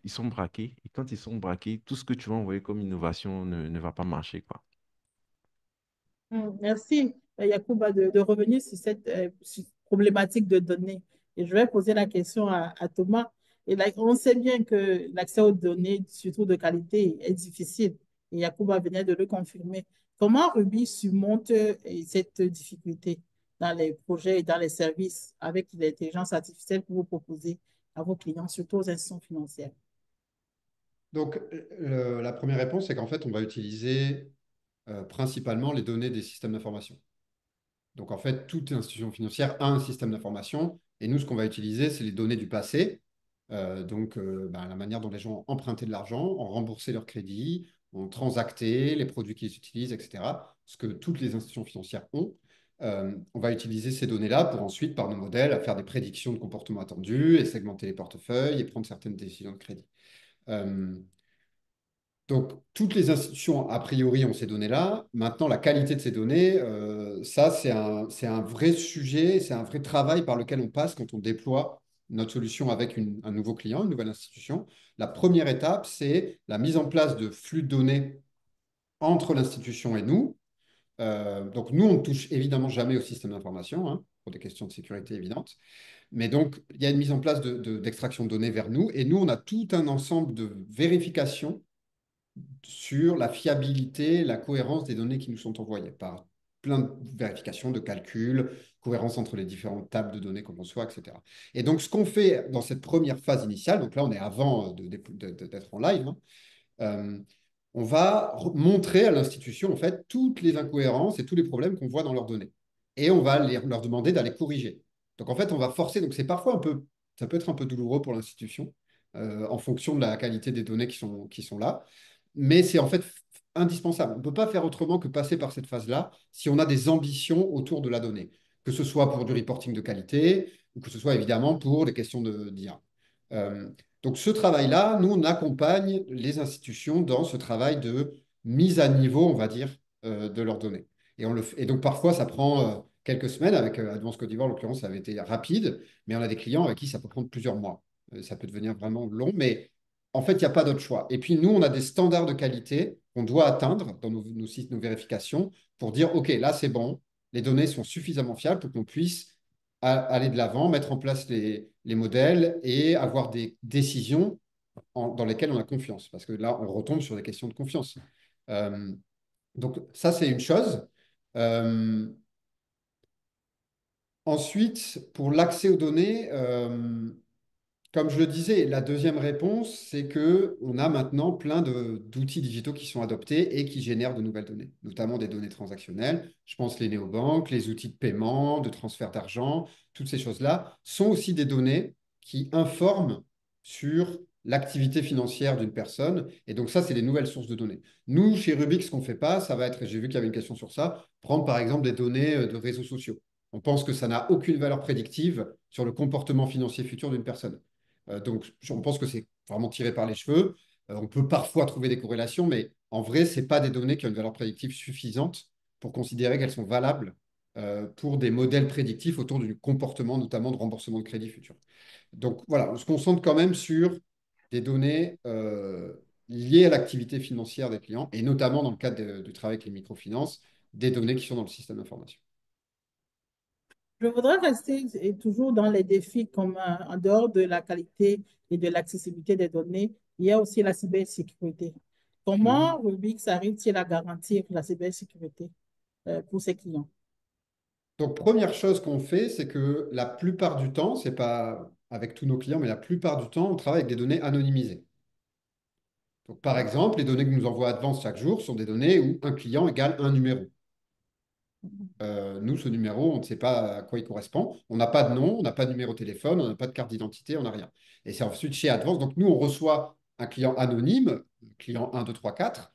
ils sont braqués. Et quand ils sont braqués, tout ce que tu vas envoyer comme innovation ne va pas marcher, quoi. Merci, Yacouba, de revenir sur cette problématique de données. Et je vais poser la question à Thomas. Et là, on sait bien que l'accès aux données, surtout de qualité, est difficile. Et Yacouba venait de le confirmer. Comment Ruby surmonte cette difficulté dans les projets et dans les services avec l'intelligence artificielle que vous proposez à vos clients, surtout aux institutions financières? Donc, la première réponse, c'est qu'en fait, on va utiliser principalement les données des systèmes d'information. Donc, en fait, toute institution financière a un système d'information. Et nous, ce qu'on va utiliser, c'est les données du passé. La manière dont les gens ont emprunté de l'argent, ont remboursé leur crédit, ont transacté, les produits qu'ils utilisent, etc. Ce que toutes les institutions financières ont. On va utiliser ces données-là pour ensuite, par nos modèles, faire des prédictions de comportement attendu et segmenter les portefeuilles et prendre certaines décisions de crédit. Euh, donc, toutes les institutions, a priori, ont ces données-là. Maintenant, la qualité de ces données, ça, c'est un vrai sujet, c'est un vrai travail par lequel on passe quand on déploie notre solution avec un nouveau client, une nouvelle institution. La première étape, c'est la mise en place de flux de données entre l'institution et nous. Donc, nous, on ne touche évidemment jamais au système d'information, hein, pour des questions de sécurité évidentes. Mais donc, il y a une mise en place d'extraction de données vers nous. Et nous, on a tout un ensemble de vérifications sur la fiabilité, la cohérence des données qui nous sont envoyées par plein de vérifications, de calculs, cohérence entre les différentes tables de données qu'on reçoit, etc. Et donc, ce qu'on fait dans cette première phase initiale, donc là, on est avant d'être en live, hein, euh, on va montrer à l'institution, en fait, toutes les incohérences et tous les problèmes qu'on voit dans leurs données. Et on va leur demander d'aller corriger. Donc, en fait, on va forcer, donc c'est parfois ça peut être un peu douloureux pour l'institution, en fonction de la qualité des données qui sont là. Mais c'est en fait indispensable. On ne peut pas faire autrement que passer par cette phase-là si on a des ambitions autour de la donnée, que ce soit pour du reporting de qualité ou que ce soit évidemment pour des questions d'IA. Euh, donc ce travail-là, nous, on accompagne les institutions dans ce travail de mise à niveau, on va dire, de leurs données. Et donc parfois, ça prend quelques semaines. Avec Advance Côte d'Ivoire, en l'occurrence, ça avait été rapide, mais on a des clients avec qui ça peut prendre plusieurs mois. Ça peut devenir vraiment long, mais en fait, il n'y a pas d'autre choix. Et puis, nous, on a des standards de qualité qu'on doit atteindre dans nos sites, nos vérifications, pour dire, OK, là, c'est bon, les données sont suffisamment fiables pour qu'on puisse aller de l'avant, mettre en place les modèles et avoir des décisions dans lesquelles on a confiance. Parce que là, on retombe sur des questions de confiance. Euh, donc, ça, c'est une chose. Euh, Ensuite, pour l'accès aux données, comme je le disais, la deuxième réponse, c'est que on a maintenant plein d'outils digitaux qui sont adoptés et qui génèrent de nouvelles données, notamment des données transactionnelles. Je pense les néobanques, les outils de paiement, de transfert d'argent, toutes ces choses-là sont aussi des données qui informent sur l'activité financière d'une personne. Et donc ça, c'est des nouvelles sources de données. Nous, chez Rubik, ce qu'on ne fait pas, ça va être, et j'ai vu qu'il y avait une question sur ça, prendre par exemple des données de réseaux sociaux. On pense que ça n'a aucune valeur prédictive sur le comportement financier futur d'une personne. Donc, on pense que c'est vraiment tiré par les cheveux. On peut parfois trouver des corrélations, mais en vrai, ce n'est pas des données qui ont une valeur prédictive suffisante pour considérer qu'elles sont valables pour des modèles prédictifs autour du comportement, notamment de remboursement de crédit futur. Donc voilà, on se concentre quand même sur des données liées à l'activité financière des clients, et notamment dans le cadre du travail avec les microfinances, des données qui sont dans le système d'information. Je voudrais rester toujours dans les défis comme en dehors de la qualité et de l'accessibilité des données, il y a aussi la cybersécurité. Mhm. Comment Rubix arrive-t-il à garantir la cybersécurité pour ses clients? Donc, première chose qu'on fait, c'est que la plupart du temps, c'est pas avec tous nos clients, mais la plupart du temps, on travaille avec des données anonymisées. Donc, par exemple, les données que nous envoie Advance chaque jour sont des données où un client égale un numéro. Nous, ce numéro, on ne sait pas à quoi il correspond. On n'a pas de nom, on n'a pas de numéro de téléphone, on n'a pas de carte d'identité, on n'a rien. Et c'est ensuite chez Advance. Donc, nous, on reçoit un client anonyme, client 1, 2, 3, 4.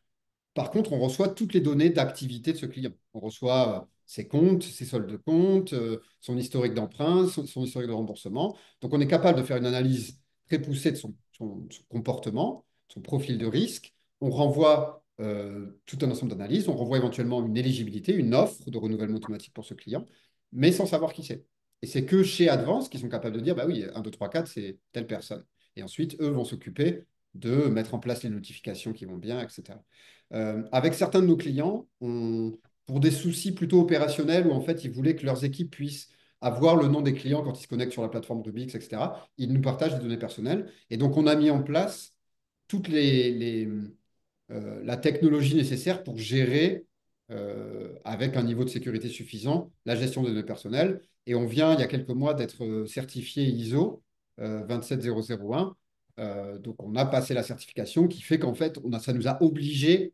Par contre, on reçoit toutes les données d'activité de ce client. On reçoit ses comptes, ses soldes de compte, son historique d'emprunt, son historique de remboursement. Donc, on est capable de faire une analyse très poussée de son comportement, son profil de risque. On renvoie tout un ensemble d'analyses. On renvoie éventuellement une éligibilité, une offre de renouvellement automatique pour ce client, mais sans savoir qui c'est. Et c'est que chez Advance qu'ils sont capables de dire, bah oui, 1, 2, 3, 4, c'est telle personne. Et ensuite, eux vont s'occuper de mettre en place les notifications qui vont bien, etc. Avec certains de nos clients, pour des soucis plutôt opérationnels où en fait ils voulaient que leurs équipes puissent avoir le nom des clients quand ils se connectent sur la plateforme Rubix, etc., ils nous partagent des données personnelles. Et donc on a mis en place toute la technologie nécessaire pour gérer avec un niveau de sécurité suffisant la gestion des données personnelles. Et on vient, il y a quelques mois, d'être certifié ISO 27001. Donc, on a passé la certification qui fait qu'en fait, ça nous a obligés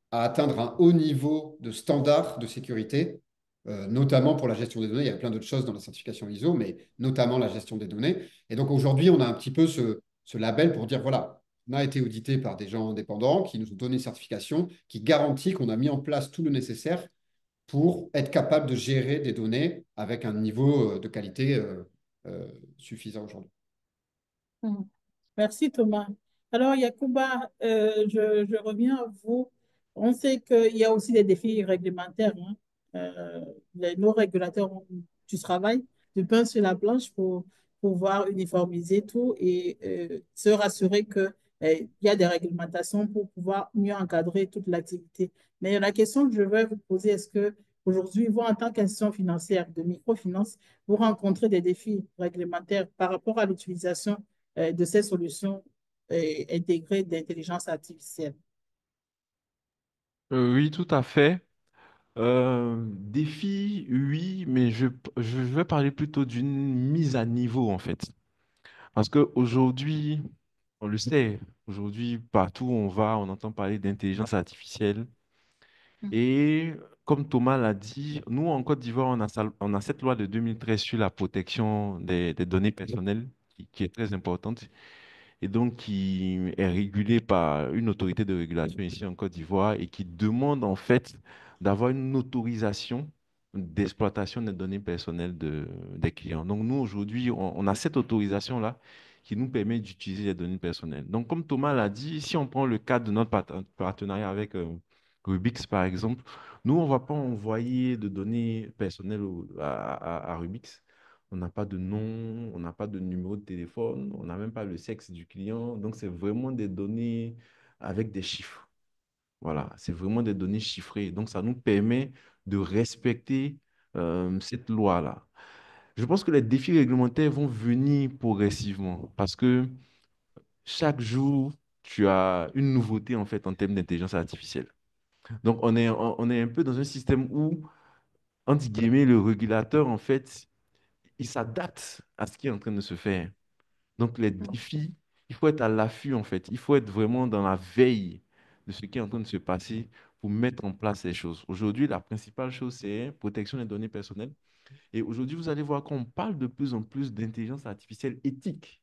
à atteindre un haut niveau de standard de sécurité, notamment pour la gestion des données. Il y a plein d'autres choses dans la certification ISO, mais notamment la gestion des données. Et donc aujourd'hui, on a un petit peu ce label pour dire, voilà, on a été audité par des gens indépendants qui nous ont donné une certification qui garantit qu'on a mis en place tout le nécessaire pour être capable de gérer des données avec un niveau de qualité suffisant aujourd'hui. Hmm. Merci Thomas. Alors Yacouba, je reviens à vous. On sait qu'il y a aussi des défis réglementaires, hein. Nos régulateurs ont du travail, du pain sur la planche pour pouvoir uniformiser tout et se rassurer que, il y a des réglementations pour pouvoir mieux encadrer toute l'activité. Mais la question que je vais vous poser, est-ce que aujourd'hui, vous, en tant qu'institution financière de microfinance, vous rencontrez des défis réglementaires par rapport à l'utilisation de ces solutions intégrées d'intelligence artificielle? Oui, tout à fait. Défi, oui, mais je vais parler plutôt d'une mise à niveau, en fait. Parce qu'aujourd'hui, on le sait, aujourd'hui, partout où on va, on entend parler d'intelligence artificielle. Et comme Thomas l'a dit, nous, en Côte d'Ivoire, on a cette loi de 2013 sur la protection des données personnelles qui est très importante et donc qui est régulée par une autorité de régulation ici en Côte d'Ivoire et qui demande en fait d'avoir une autorisation d'exploitation des données personnelles des clients. Donc nous, aujourd'hui, on a cette autorisation-là qui nous permet d'utiliser les données personnelles. Donc comme Thomas l'a dit, si on prend le cadre de notre partenariat avec Rubix, par exemple. Nous, on ne va pas envoyer de données personnelles à Rubix. On n'a pas de nom, on n'a pas de numéro de téléphone, on n'a même pas le sexe du client. Donc, c'est vraiment des données avec des chiffres. Voilà, c'est vraiment des données chiffrées. Donc, ça nous permet de respecter cette loi-là. Je pense que les défis réglementaires vont venir progressivement parce que chaque jour, tu as une nouveauté en fait en termes d'intelligence artificielle. Donc, on est un peu dans un système où, entre guillemets, le régulateur, en fait, il s'adapte à ce qui est en train de se faire. Donc, les défis, il faut être à l'affût, en fait. Il faut être vraiment dans la veille de ce qui est en train de se passer pour mettre en place ces choses. Aujourd'hui, la principale chose, c'est protection des données personnelles. Et aujourd'hui, vous allez voir qu'on parle de plus en plus d'intelligence artificielle éthique.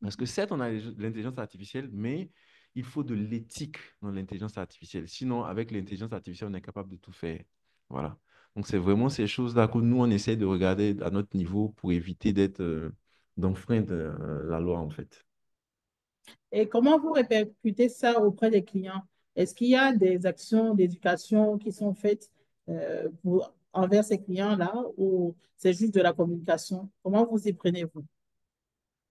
Parce que certes, on a l'intelligence artificielle, mais il faut de l'éthique dans l'intelligence artificielle. Sinon, avec l'intelligence artificielle, on est capable de tout faire. Voilà. Donc, c'est vraiment ces choses-là que nous, on essaie de regarder à notre niveau pour éviter d'enfreindre la loi, en fait. Et comment vous répercutez ça auprès des clients? Est-ce qu'il y a des actions d'éducation qui sont faites envers ces clients-là ou c'est juste de la communication? Comment vous y prenez-vous?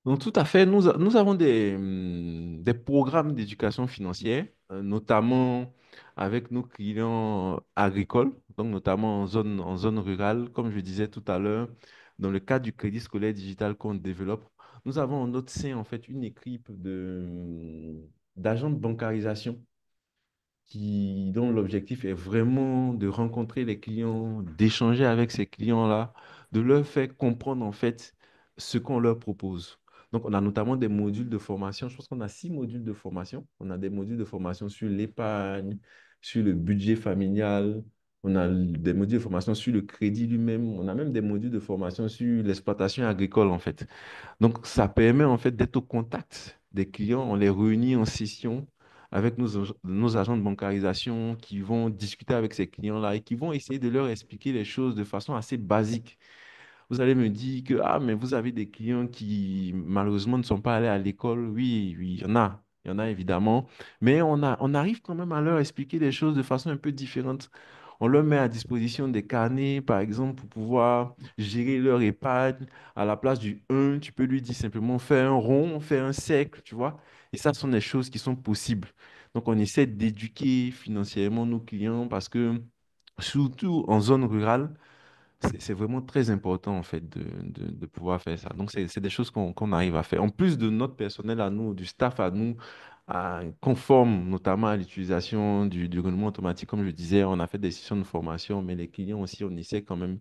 Donc, tout à fait, nous avons des programmes d'éducation financière, notamment avec nos clients agricoles, donc notamment en zone rurale, comme je disais tout à l'heure, dans le cadre du crédit scolaire digital qu'on développe. Nous avons en notre sein, en fait, une équipe d'agents de bancarisation dont l'objectif est vraiment de rencontrer les clients, d'échanger avec ces clients-là, de leur faire comprendre en fait ce qu'on leur propose. Donc, on a notamment des modules de formation. Je pense qu'on a 6 modules de formation. On a des modules de formation sur l'épargne, sur le budget familial. On a des modules de formation sur le crédit lui-même. On a même des modules de formation sur l'exploitation agricole, en fait. Donc, ça permet en fait d'être au contact des clients. On les réunit en session avec nos agents de bancarisation qui vont discuter avec ces clients-là et qui vont essayer de leur expliquer les choses de façon assez basique. Vous allez me dire que, ah, mais vous avez des clients qui malheureusement ne sont pas allés à l'école. Oui, oui, il y en a. Il y en a évidemment. Mais on arrive quand même à leur expliquer les choses de façon un peu différente. On leur met à disposition des carnets, par exemple, pour pouvoir gérer leur épargne. À la place du 1, tu peux lui dire simplement fais un rond, fais un cercle, tu vois. Et ça, ce sont des choses qui sont possibles. Donc, on essaie d'éduquer financièrement nos clients parce que, surtout en zone rurale, c'est vraiment très important en fait de pouvoir faire ça. Donc, c'est des choses qu'on arrive à faire. En plus de notre personnel à nous, du staff à nous, conforme notamment à l'utilisation du renouvellement automatique, comme je disais, on a fait des sessions de formation, mais les clients aussi, on essaie quand même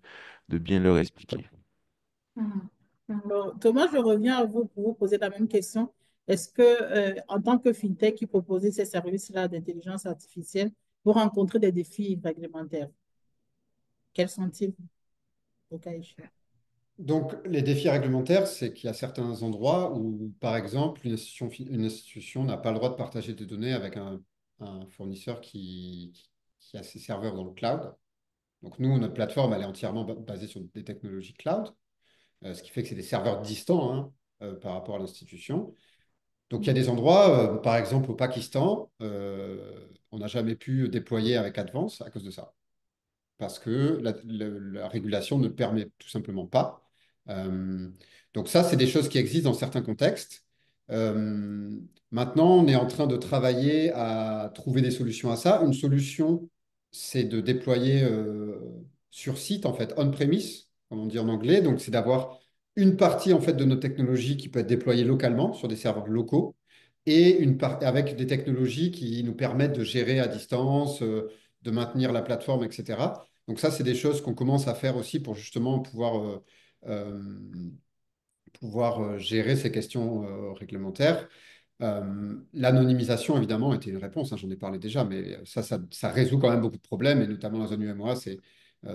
de bien leur expliquer. Mhm. Alors, Thomas, je reviens à vous pour vous poser la même question. Est-ce que, en tant que fintech qui proposait ces services-là d'intelligence artificielle, vous rencontrez des défis réglementaires? Quels sont-ils, au cas échéant? Donc, les défis réglementaires, c'est qu'il y a certains endroits où, par exemple, une institution n'a pas le droit de partager des données avec un fournisseur qui a ses serveurs dans le cloud. Donc, nous, notre plateforme, elle est entièrement basée sur des technologies cloud, ce qui fait que c'est des serveurs distants, hein, par rapport à l'institution. Donc, il y a des endroits, par exemple au Pakistan, on n'a jamais pu déployer avec Advance à cause de ça parce que la régulation ne le permet tout simplement pas. Euh, donc ça, c'est des choses qui existent dans certains contextes. Euh, Maintenant, on est en train de travailler à trouver des solutions à ça. Une solution, c'est de déployer sur site, en fait, on-premise, comme on dit en anglais. Donc, c'est d'avoir une partie, en fait, de nos technologies qui peut être déployée localement sur des serveurs locaux et avec des technologies qui nous permettent de gérer à distance, de maintenir la plateforme, etc. Donc ça, c'est des choses qu'on commence à faire aussi pour justement pouvoir gérer ces questions réglementaires. L'anonymisation, évidemment, était une réponse, hein, j'en ai parlé déjà, mais ça résout quand même beaucoup de problèmes, et notamment la zone UMOA,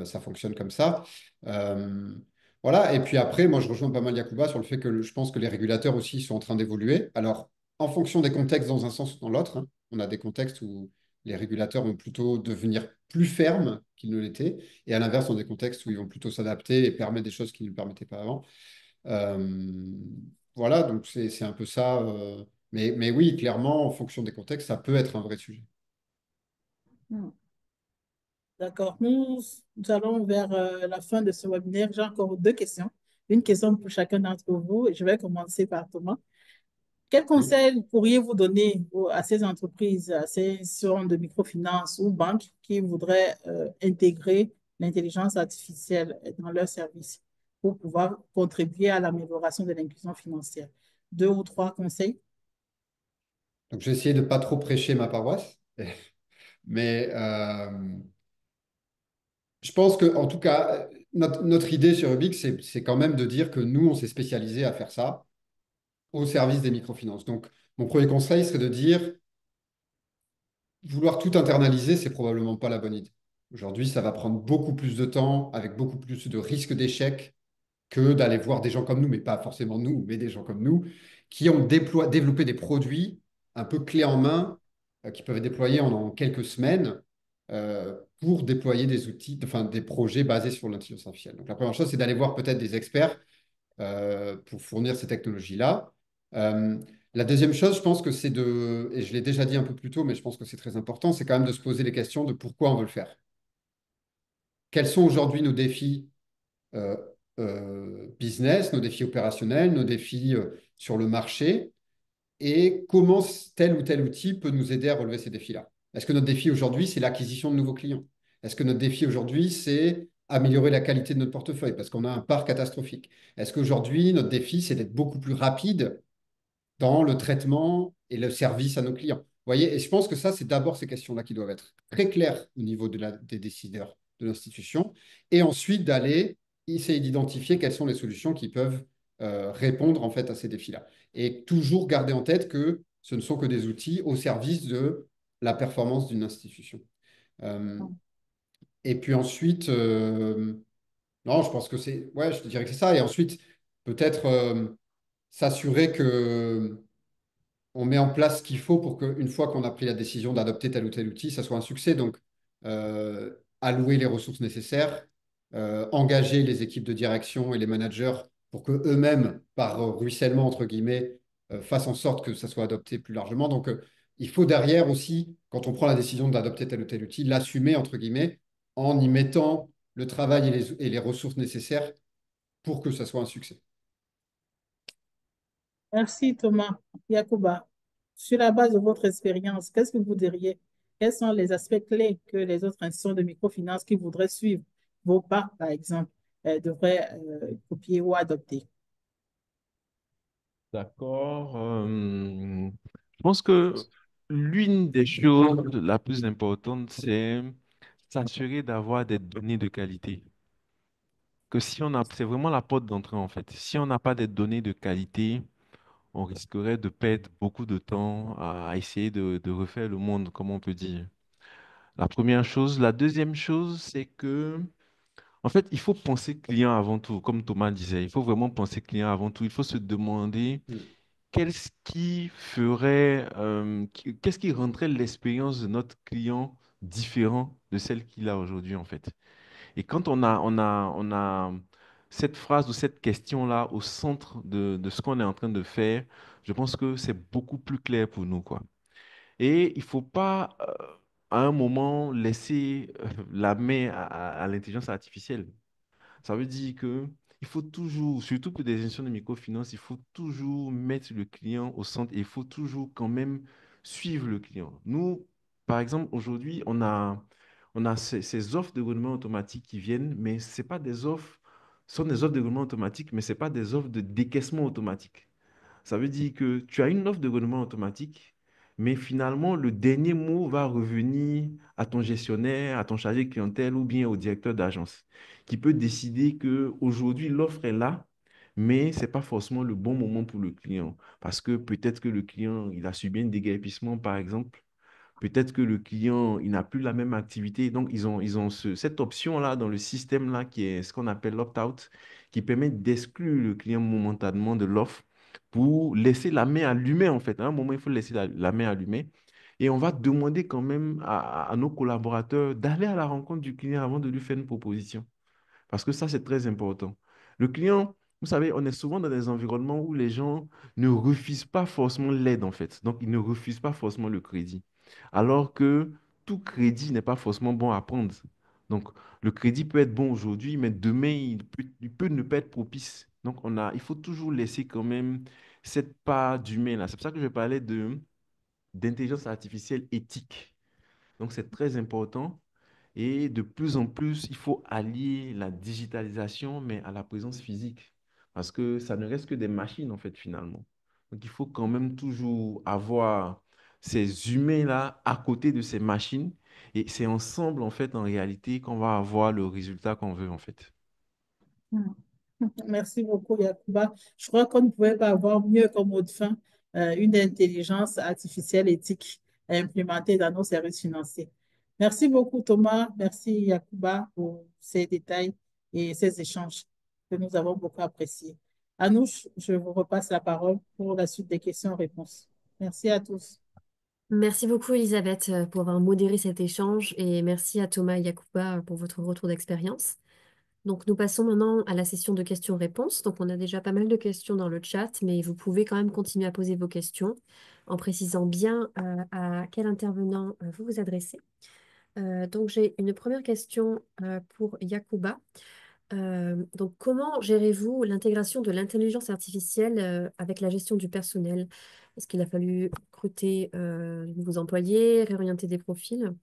ça fonctionne comme ça. Euh, voilà, et puis après, moi, je rejoins pas mal Yacouba sur le fait que je pense que les régulateurs aussi sont en train d'évoluer. Alors, en fonction des contextes, dans un sens ou dans l'autre, hein, on a des contextes où les régulateurs vont plutôt devenir plus fermes qu'ils ne l'étaient, et à l'inverse, dans des contextes où ils vont plutôt s'adapter et permettre des choses qui ne le permettaient pas avant. Euh, voilà, donc c'est un peu ça. Mais oui, clairement, en fonction des contextes, ça peut être un vrai sujet. Hmm. D'accord. Nous allons vers la fin de ce webinaire. J'ai encore deux questions. Une question pour chacun d'entre vous. Et je vais commencer par Thomas. Quel Oui. conseil pourriez-vous donner à ces entreprises, à ces institutions de microfinance ou banques qui voudraient intégrer l'intelligence artificielle dans leurs services pour pouvoir contribuer à l'amélioration de l'inclusion financière? Deux ou trois conseils? Donc, j'ai essayé de pas trop prêcher ma paroisse, mais je pense que, en tout cas, notre idée chez Rubik, c'est quand même de dire que nous, on s'est spécialisé à faire ça au service des microfinances. Donc, mon premier conseil serait de dire, vouloir tout internaliser, c'est probablement pas la bonne idée. Aujourd'hui, ça va prendre beaucoup plus de temps, avec beaucoup plus de risques d'échec que d'aller voir des gens comme nous, mais pas forcément nous, mais des gens comme nous, qui ont développé des produits un peu clés en main, qui peuvent être déployés en quelques semaines pour déployer des outils, enfin des projets basés sur l'intelligence artificielle. Donc la première chose, c'est d'aller voir peut-être des experts pour fournir ces technologies-là. Euh, la deuxième chose, je pense que c'est de, et je l'ai déjà dit un peu plus tôt, mais je pense que c'est très important, c'est quand même de se poser les questions de pourquoi on veut le faire. Quels sont aujourd'hui nos défis euh, business, nos défis opérationnels, nos défis sur le marché et comment tel ou tel outil peut nous aider à relever ces défis-là. Est-ce que notre défi aujourd'hui, c'est l'acquisition de nouveaux clients? Est-ce que notre défi aujourd'hui, c'est améliorer la qualité de notre portefeuille parce qu'on a un parc catastrophique? Est-ce qu'aujourd'hui, notre défi, c'est d'être beaucoup plus rapide dans le traitement et le service à nos clients? Vous voyez, et je pense que ça, c'est d'abord ces questions-là qui doivent être très claires au niveau des décideurs de l'institution, et ensuite d'aller essayer d'identifier quelles sont les solutions qui peuvent répondre en fait à ces défis-là. Et toujours garder en tête que ce ne sont que des outils au service de la performance d'une institution. Euh, et puis ensuite, non, je pense que c'est, ouais, je te dirais que c'est ça. Et ensuite, peut-être s'assurer que on met en place ce qu'il faut pour qu'une fois qu'on a pris la décision d'adopter tel ou tel outil, ça soit un succès. Donc, allouer les ressources nécessaires, engager les équipes de direction et les managers pour que eux-mêmes, par ruissellement, entre guillemets, fassent en sorte que ça soit adopté plus largement. Donc, il faut derrière aussi, quand on prend la décision d'adopter tel ou tel outil, l'assumer, entre guillemets, en y mettant le travail et les ressources nécessaires pour que ça soit un succès. Merci Thomas. Yacouba, sur la base de votre expérience, qu'est-ce que vous diriez? Quels sont les aspects clés que les autres institutions de microfinance qui voudraient suivre vos pas, par exemple, devraient copier ou adopter? D'accord. Je pense que l'une des choses la plus importante, c'est s'assurer d'avoir des données de qualité. Que si on a, c'est vraiment la porte d'entrée en fait. Si on n'a pas des données de qualité, on risquerait de perdre beaucoup de temps à essayer de refaire le monde, comme on peut dire. La première chose. La deuxième chose, c'est que, en fait, il faut penser client avant tout, comme Thomas disait. Il faut vraiment penser client avant tout. Il faut se demander Mm. qu'est-ce qui ferait, qu'est-ce qui rendrait l'expérience de notre client différent de celle qu'il a aujourd'hui, en fait. Et quand on a cette phrase ou cette question-là au centre de ce qu'on est en train de faire, je pense que c'est beaucoup plus clair pour nous, quoi. Et il ne faut pas, à un moment, laisser la main à l'intelligence artificielle. Ça veut dire que il faut toujours, surtout pour des institutions de microfinance, il faut toujours mettre le client au centre et il faut toujours quand même suivre le client. Nous, par exemple, aujourd'hui, on a ces offres de renouvellement automatique qui viennent, mais c'est pas des offres, ce sont des offres de renouvellement automatique, mais ce n'est pas des offres de décaissement automatique. Ça veut dire que tu as une offre de renouvellement automatique, mais finalement, le dernier mot va revenir à ton gestionnaire, à ton chargé de clientèle ou bien au directeur d'agence, qui peut décider que aujourd'hui l'offre est là, mais ce n'est pas forcément le bon moment pour le client. Parce que peut-être que le client, il a subi un déguerpissement, par exemple. Peut-être que le client, il n'a plus la même activité. Donc, ils ont cette option-là dans le système-là qui est ce qu'on appelle l'opt-out, qui permet d'exclure le client momentanément de l'offre pour laisser la main allumée, en fait. À un moment, il faut laisser la main allumée. Et on va demander quand même à nos collaborateurs d'aller à la rencontre du client avant de lui faire une proposition. Parce que ça, c'est très important. Le client, vous savez, on est souvent dans des environnements où les gens ne refusent pas forcément l'aide, en fait. Donc, ils ne refusent pas forcément le crédit. Alors que tout crédit n'est pas forcément bon à prendre. Donc, le crédit peut être bon aujourd'hui, mais demain, il peut ne pas être propice. Donc, il faut toujours laisser quand même cette part d'humain là. C'est pour ça que je parlais d'intelligence artificielle éthique. Donc, c'est très important. Et de plus en plus, il faut allier la digitalisation, mais à la présence physique. Parce que ça ne reste que des machines, en fait, finalement. Donc, il faut quand même toujours avoir ces humains-là à côté de ces machines. Et c'est ensemble, en fait, en réalité, qu'on va avoir le résultat qu'on veut, en fait. Merci beaucoup, Yacouba. Je crois qu'on ne pouvait pas avoir mieux comme mot de fin une intelligence artificielle éthique à implémenter dans nos services financiers. Merci beaucoup, Thomas. Merci, Yacouba, pour ces détails et ces échanges que nous avons beaucoup appréciés. Anouche, je vous repasse la parole pour la suite des questions-réponses. Merci à tous. Merci beaucoup, Elisabeth, pour avoir modéré cet échange et merci à Thomas et Yacouba pour votre retour d'expérience. Donc, nous passons maintenant à la session de questions-réponses. Donc, on a déjà pas mal de questions dans le chat, mais vous pouvez quand même continuer à poser vos questions en précisant bien à quel intervenant vous vous adressez. Donc, j'ai une première question pour Yacouba. Donc, comment gérez-vous l'intégration de l'intelligence artificielle avec la gestion du personnel? Est-ce qu'il a fallu recruter de nouveaux employés, réorienter des profils?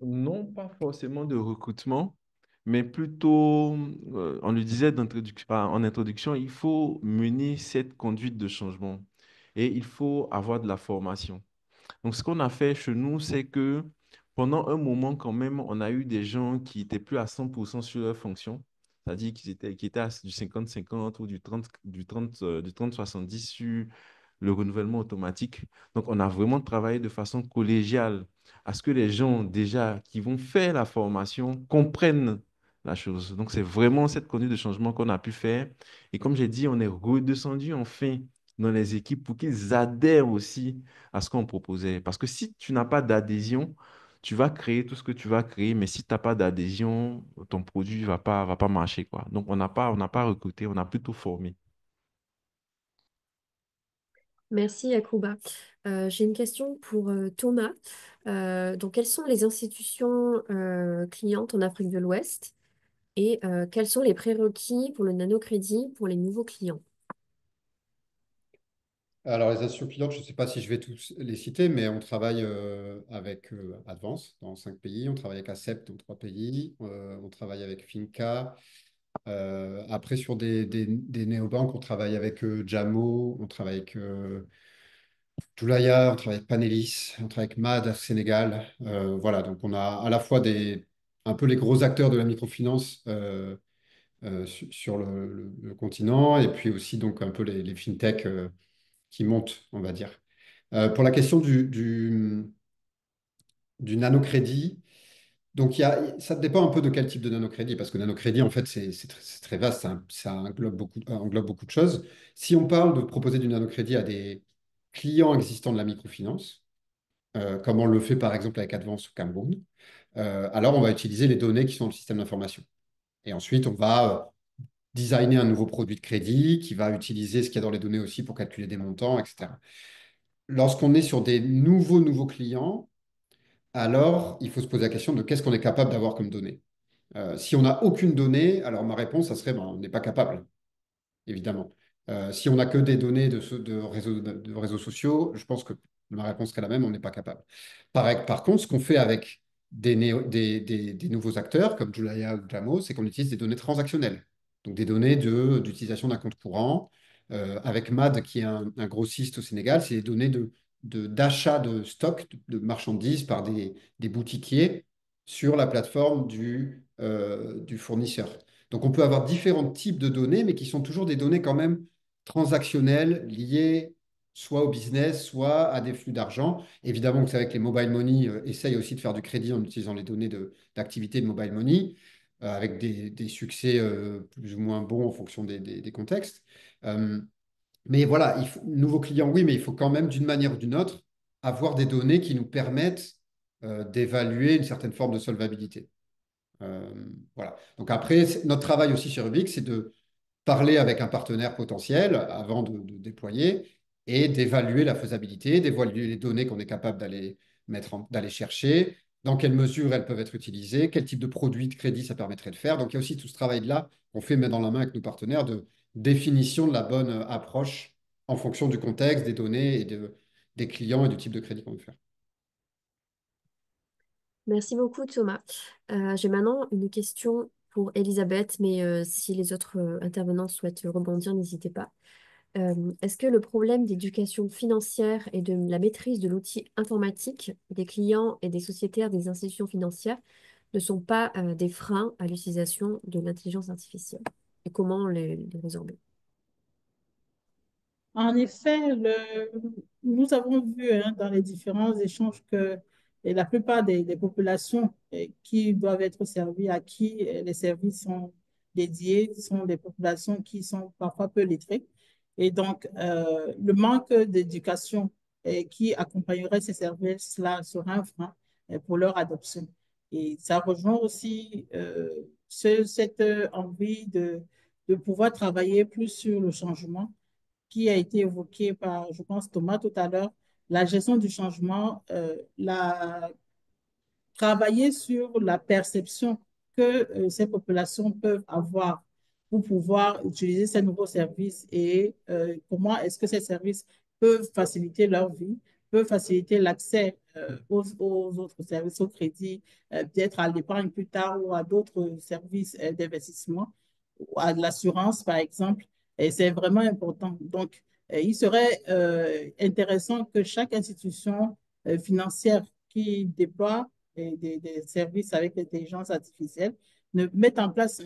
Non, pas forcément de recrutement, mais plutôt, on le disait en introduction, il faut mener cette conduite de changement et il faut avoir de la formation. Donc, ce qu'on a fait chez nous, c'est que pendant un moment, quand même, on a eu des gens qui étaient plus à 100% sur leur fonction, c'est-à-dire qui étaient du 50-50 ou du 30-70 sur le renouvellement automatique. Donc, on a vraiment travaillé de façon collégiale à ce que les gens, déjà, qui vont faire la formation, comprennent la chose. Donc, c'est vraiment cette conduite de changement qu'on a pu faire. Et comme j'ai dit, on est redescendu enfin dans les équipes pour qu'ils adhèrent aussi à ce qu'on proposait. Parce que si tu n'as pas d'adhésion, tu vas créer tout ce que tu vas créer, mais si tu n'as pas d'adhésion, ton produit va pas marcher, quoi. Donc, on n'a pas recruté, on a plutôt formé. Merci, Yacouba. J'ai une question pour Thomas. Donc, quelles sont les institutions clientes en Afrique de l'Ouest et quels sont les prérequis pour le nanocrédit pour les nouveaux clients? Alors, les institutions clientes, je ne sais pas si je vais tous les citer, mais on travaille avec Advance dans 5 pays, on travaille avec Acept dans 3 pays, on travaille avec Finca. Après, sur des néobanques, on travaille avec Jamo, on travaille avec Joulaya, on travaille avec Panelis, on travaille avec MAD Sénégal. Voilà, donc on a à la fois un peu les gros acteurs de la microfinance sur le continent, et puis aussi donc un peu les fintechs qui montent, on va dire. Pour la question du nanocrédit, donc ça dépend un peu de quel type de nanocrédit, parce que nanocrédit, en fait, c'est très vaste, ça englobe beaucoup de choses. Si on parle de proposer du nanocrédit à des clients existants de la microfinance, comme on le fait par exemple avec Advance au Cameroun, alors on va utiliser les données qui sont dans le système d'information. Et ensuite, on va designer un nouveau produit de crédit qui va utiliser ce qu'il y a dans les données aussi pour calculer des montants, etc. Lorsqu'on est sur des nouveaux clients, alors il faut se poser la question de qu'est-ce qu'on est capable d'avoir comme données. Si on n'a aucune donnée, alors ma réponse, ça serait ben, on n'est pas capable, évidemment. Si on n'a que des données de réseaux sociaux, je pense que ma réponse serait la même, on n'est pas capable. Par contre, ce qu'on fait avec des nouveaux acteurs comme Julaya ou Jamo, c'est qu'on utilise des données transactionnelles. Donc des données d'utilisation d'un compte courant. Avec MAD, qui est un grossiste au Sénégal, c'est des données d'achat de stock de marchandises par des boutiquiers sur la plateforme du fournisseur. Donc, on peut avoir différents types de données, mais qui sont toujours des données quand même transactionnelles, liées soit au business, soit à des flux d'argent. Évidemment, vous savez que les mobile money essayent aussi de faire du crédit en utilisant les données d'activité de mobile money, avec des succès plus ou moins bons en fonction des contextes. Euh, mais voilà, nouveaux clients, oui, mais il faut quand même, d'une manière ou d'une autre, avoir des données qui nous permettent d'évaluer une certaine forme de solvabilité. Euh, voilà. Donc après, notre travail aussi sur Rubik, c'est de parler avec un partenaire potentiel avant de déployer et d'évaluer la faisabilité, d'évaluer les données qu'on est capable d'aller chercher, dans quelle mesure elles peuvent être utilisées, quel type de produit de crédit ça permettrait de faire. Donc il y a aussi tout ce travail-là qu'on fait main dans la main avec nos partenaires de définition de la bonne approche en fonction du contexte, des données et des clients et du type de crédit qu'on veut faire. Merci beaucoup, Thomas. J'ai maintenant une question pour Elisabeth, mais si les autres intervenants souhaitent rebondir, n'hésitez pas. Est-ce que le problème d'éducation financière et de la maîtrise de l'outil informatique des clients et des sociétaires des institutions financières ne sont pas des freins à l'utilisation de l'intelligence artificielle? Et comment les résorber? En effet, nous avons vu hein, dans les différents échanges que la plupart des populations qui doivent être servies, à qui les services sont dédiés, sont des populations qui sont parfois peu lettrées. Et donc, le manque d'éducation qui accompagnerait ces services-là sera un frein pour leur adoption. Et ça rejoint aussi cette envie de pouvoir travailler plus sur le changement qui a été évoqué par, je pense, Thomas tout à l'heure, la gestion du changement, travailler sur la perception que ces populations peuvent avoir pour pouvoir utiliser ces nouveaux services et comment est-ce que ces services peuvent faciliter leur vie, peuvent faciliter l'accès aux autres services, au crédit, peut-être à l'épargne plus tard ou à d'autres services d'investissement, ou à de l'assurance, par exemple. Et c'est vraiment important. Donc, il serait intéressant que chaque institution financière qui déploie des services avec l'intelligence artificielle, ne mettent en place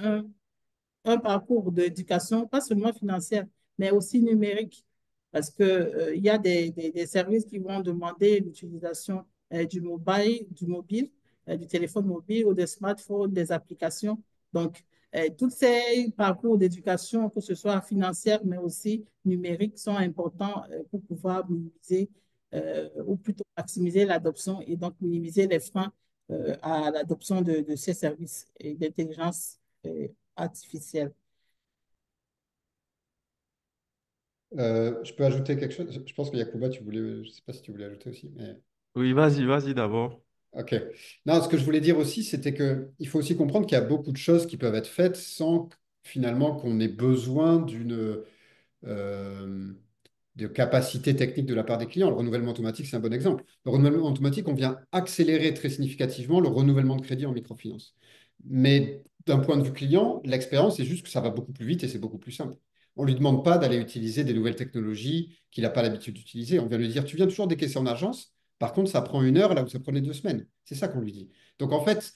un parcours d'éducation, pas seulement financière, mais aussi numérique. Parce que, il y a des services qui vont demander l'utilisation du mobile, du téléphone mobile ou des smartphones, des applications. Donc, tous ces parcours d'éducation, que ce soit financière, mais aussi numérique, sont importants pour pouvoir minimiser ou plutôt maximiser l'adoption et donc minimiser les freins à l'adoption de ces services d'intelligence artificielle. Je peux ajouter quelque chose? Je pense que Yacouba, tu voulais, je ne sais pas si tu voulais ajouter aussi, mais Oui, vas-y, vas-y d'abord. ok. Non, ce que je voulais dire aussi, c'était que il faut aussi comprendre qu'il y a beaucoup de choses qui peuvent être faites sans finalement qu'on ait besoin euh, de capacité technique de la part des clients. Le renouvellement automatique, c'est un bon exemple. Le renouvellement automatique, on vient accélérer très significativement le renouvellement de crédit en microfinance. Mais d'un point de vue client, l'expérience, c'est juste que ça va beaucoup plus vite et c'est beaucoup plus simple. On ne lui demande pas d'aller utiliser des nouvelles technologies qu'il n'a pas l'habitude d'utiliser. On vient lui dire, tu viens toujours décaisser en agence. Par contre, ça prend 1 heure là où ça prenait 2 semaines. C'est ça qu'on lui dit. Donc en fait,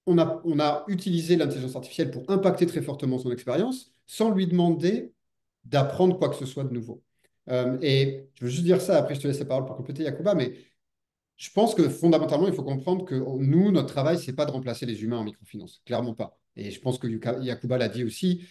on a utilisé l'intelligence artificielle pour impacter très fortement son expérience sans lui demander d'apprendre quoi que ce soit de nouveau. Et je veux juste dire ça, après je te laisse la parole pour compléter, Yacouba, mais je pense que fondamentalement, il faut comprendre que nous, notre travail, c'est pas de remplacer les humains en microfinance, clairement pas. Et je pense que Yacouba l'a dit aussi,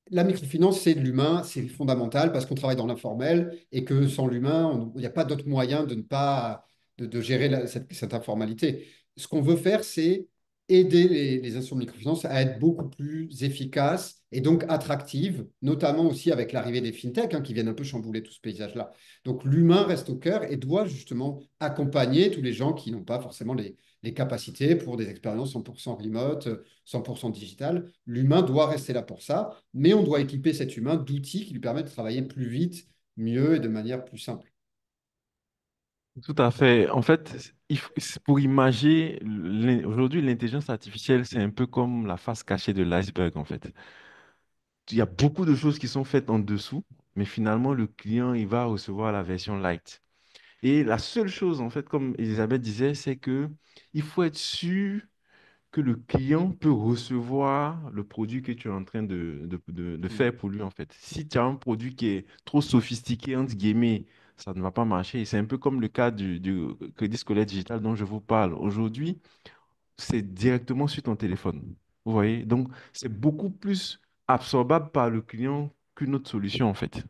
la microfinance, c'est de l'humain, c'est fondamental parce qu'on travaille dans l'informel et que sans l'humain, il n'y a pas d'autre moyen de ne pas de gérer cette informalité. Ce qu'on veut faire, c'est aider les institutions de microfinance à être beaucoup plus efficaces et donc attractives, notamment aussi avec l'arrivée des fintechs qui viennent un peu chambouler tout ce paysage-là. Donc l'humain reste au cœur et doit justement accompagner tous les gens qui n'ont pas forcément les capacités pour des expériences 100% remote, 100% digital. L'humain doit rester là pour ça, mais on doit équiper cet humain d'outils qui lui permettent de travailler plus vite, mieux et de manière plus simple. Tout à fait. En fait, c'est pour imager, aujourd'hui, l'intelligence artificielle, c'est un peu comme la face cachée de l'iceberg, en fait. Il y a beaucoup de choses qui sont faites en dessous, mais finalement, le client, il va recevoir la version light. Et la seule chose, en fait, comme Elisabeth disait, c'est que il faut être sûr que le client peut recevoir le produit que tu es en train de faire pour lui, en fait. Si tu as un produit qui est trop sophistiqué, entre guillemets, ça ne va pas marcher. C'est un peu comme le cas du crédit scolaire digital dont je vous parle. Aujourd'hui, c'est directement sur ton téléphone. Vous voyez? Donc, c'est beaucoup plus absorbable par le client qu'une autre solution, en fait.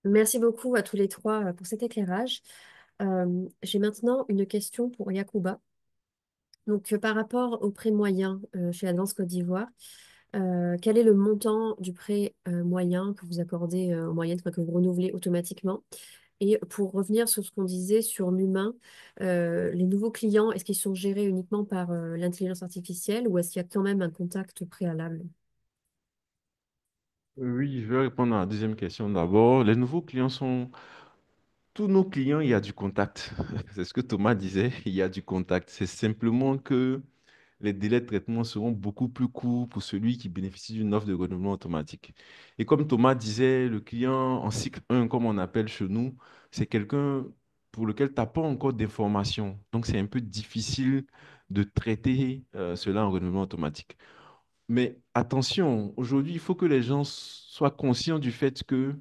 Merci beaucoup à tous les trois pour cet éclairage. J'ai maintenant une question pour Yacouba. Donc, par rapport aux prêts moyens chez Advance Côte d'Ivoire, Quel est le montant du prêt moyen que vous accordez en moyenne, enfin, que vous renouvelez automatiquement? Et pour revenir sur ce qu'on disait sur l'humain, les nouveaux clients, est-ce qu'ils sont gérés uniquement par l'intelligence artificielle ou est-ce qu'il y a quand même un contact préalable? Oui, je vais répondre à la deuxième question d'abord. Les nouveaux clients sont... Tous nos clients, il y a du contact. C'est ce que Thomas disait, il y a du contact. C'est simplement que les délais de traitement seront beaucoup plus courts pour celui qui bénéficie d'une offre de renouvellement automatique. Et comme Thomas disait, le client en cycle 1, comme on appelle chez nous, c'est quelqu'un pour lequel tu n'as pas encore d'informations. Donc, c'est un peu difficile de traiter cela en renouvellement automatique. Mais attention, aujourd'hui, il faut que les gens soient conscients du fait que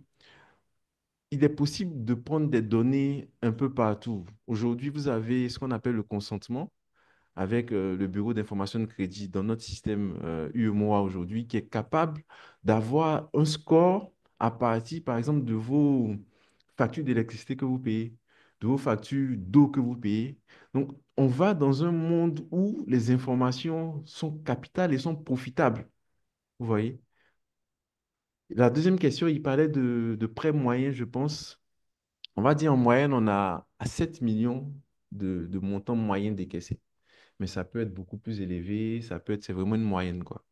il est possible de prendre des données un peu partout. Aujourd'hui, vous avez ce qu'on appelle le consentement avec le bureau d'information de crédit dans notre système UEMOA aujourd'hui, qui est capable d'avoir un score à partir, par exemple, de vos factures d'électricité que vous payez, de vos factures d'eau que vous payez. Donc, on va dans un monde où les informations sont capitales et sont profitables. Vous voyez? La deuxième question, il parlait de prêts moyens, je pense. On va dire en moyenne, on a à 7 millions de montants moyens décaissés. Mais ça peut être beaucoup plus élevé, ça peut être, c'est vraiment une moyenne, quoi.